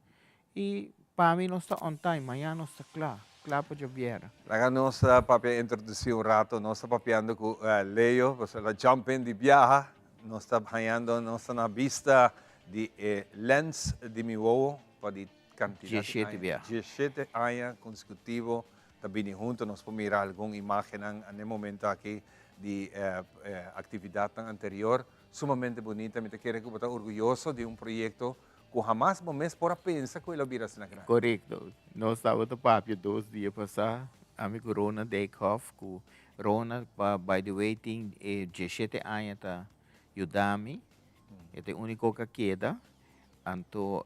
E para mim nós está on time, amanhã nós está claro para já viera. Laga nós papel introduzir rato, nós está papiando com Leo, você lá jumping de viaja, nós está banhando, nós está na vista de lens de mi ovo para de quantidade. 17 anos consecutivo, também junto nós podemos mirar alguma imagem no momento aqui de atividade anterior, sumamente bonita, me quero que estar orgulhoso de projeto que jamais vamos por pensar que ele vira na grande. Correto. Nós estávamos no papel 2 dias passados, amigo Rona Dijkhoff, que Rona, by the way, tem 17 anos tá Udami, é o único que queda, então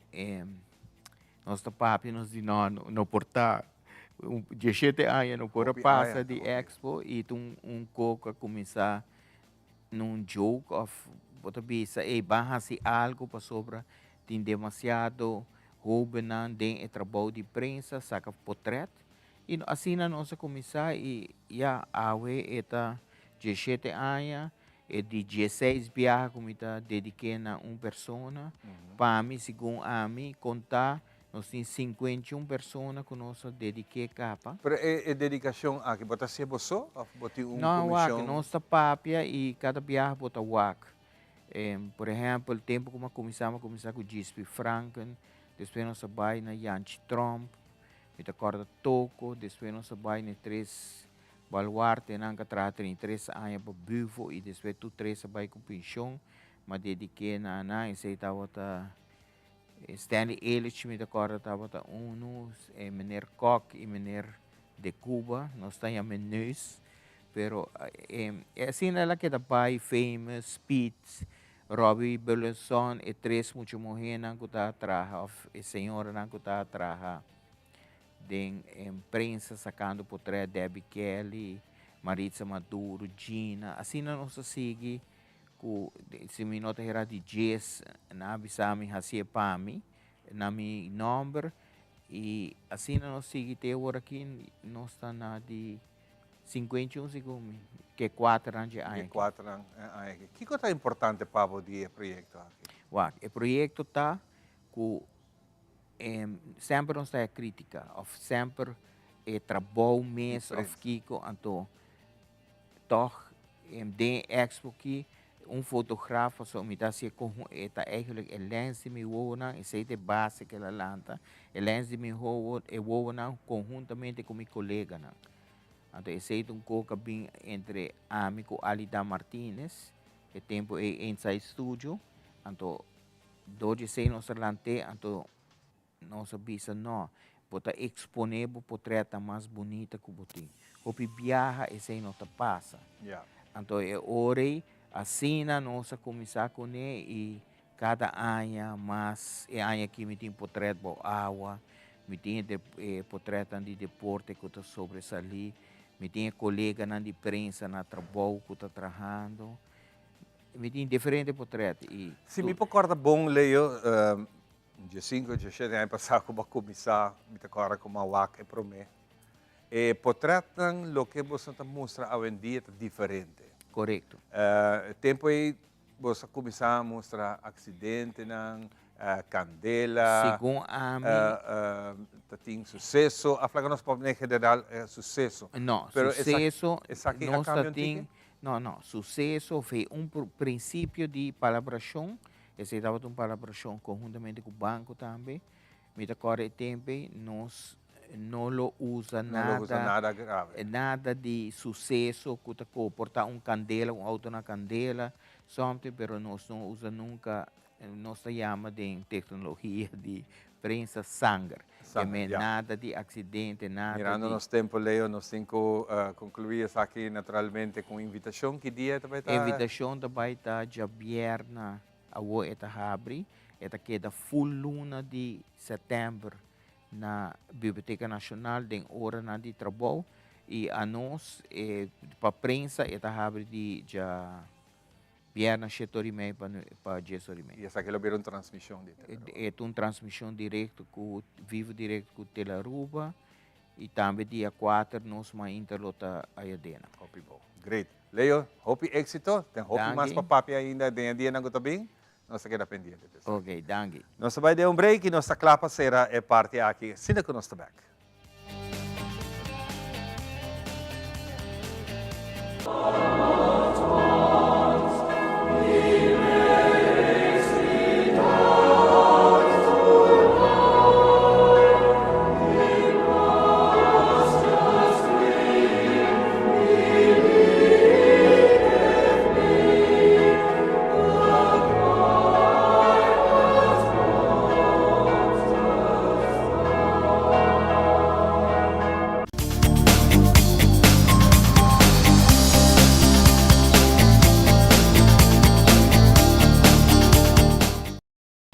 nós estamos papel nós de não portar 17 anos não pode passar de expo e coca começar num jogo of bota bisa barra-se algo para sobra tem demasiado roubanan tem trabalho de prensa saca portrait e assim nós começar e já awe eta 17 anos e de 16 viagens como está dediquei a uma pessoa para mim segundo a mim contar nós temos 51 pessoas que nós dediquemos capa. Mas é dedicação a que você se você ou você não, comissão? Não, nós papia e cada viagem bota wak. Por exemplo, o tempo que começamos com Gispi Franken, depois nós vai na Janchi Trump, me acorda Toco, depois nós vai na 3 Baluarte, nanga trata em 3 anos para Bufo e depois tu 3 vai com pensão, mas dediquei na e sei estava Stanley Elich me acorda estava meneer Koch e meneer de Cuba, nós temos menus, pero assim ela que vai famous Spitz, Robbie Burleson e 3 muito morreram que está atrás, e senhora que está atrás, de imprensa sacando portrait Debbie Kelly, Maritza Maduro, Gina, assim nós segue se me nota era de Jess na bisami hasia pami na mi number e assim nós sigue te agora aqui nós está na de 51 segundos que 4 anos aí. 4 anos aí. Que coisa é importante para o projeto aqui? O projeto tá com sempre nós está crítica, of sempre trabalho mesmo of Kiko então toch de expo aqui fotógrafo so me dá se com eigenlijk lens de me wona e sei de base que ela lanta lens de me wona conjuntamente com meu colega na então sei coca bem entre amigo Alida Martinez e tempo inside studio então doje sei nós lante então nós bisa não bota exponer o portrait mais bonita que botem hopi viaja e sei não te passa então é orei assim nós começar com ele e cada ano, mas é ano que me tem portrait de água, me tem portrait de deporte que está sobressalir, me tem colega na de prensa na trabalho que está trabalhando, me tem diferentes portretos. Se me recorda bom, Leo, dia 5, dia 7 ano passado, como começar, me recorda como a WAC é para mim. E portrait lo que você mostra hoje em dia é diferente. Correto. Tempo aí, você começar a mostrar acidente, candela, segundo a tem sucesso, a flaga nós podemos em geral é sucesso. Não, sucesso, não, sucesso foi princípio de palabração, esse estava uma palabração conjuntamente com o banco também, me recordo tempo, nós não lo usa nada grave. Nada de sucesso, que portar candela, auto na candela, something, pero nós não usa nunca, nós chama de tecnologia de prensa sangue. Nada de acidente, nada Mirando de... nos tempos, Leo, nós temos que concluir aqui naturalmente com invitação. Que dia também está? Invitação também está de viernes, a eta abre, eta queda full luna de setembro na Biblioteca Nacional, tem hora na de trabalho, e a nós, para a prensa, eta abre de viernes 7h30 para 10h30. E essa aqui é uma transmissão? É uma transmissão direta, vivo direto com Telaruba, e também dia 4 nós ainda lota a Adena. Hope bom. Great. Leo, hope êxito. Tem hope mais para papi ainda, tem dia na bem. Nós queda pendente. Ok, danke. Nós vai dar break e nossa clapa será parte aqui. Sinta que nós estamos back.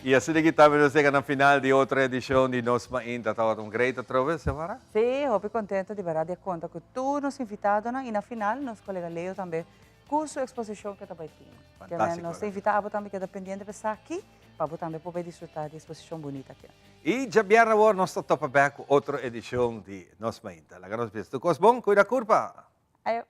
E assim que estamos chegando na final de outra edição de Nos Mainda. Estava um grande outra semana? Sim, estou contente de verdade de conta que tu nos invitado e na final nosso colega Leo também com sua exposição que também tinha. Fantástico. Nós invitamos também que dependente de estar aqui para também poder desfrutar da exposição bonita aqui. E já vierna agora nós estamos back com outra edição de Nos Mainda. Laga nos vemos. Tu bom? Cuida curva. Ayo.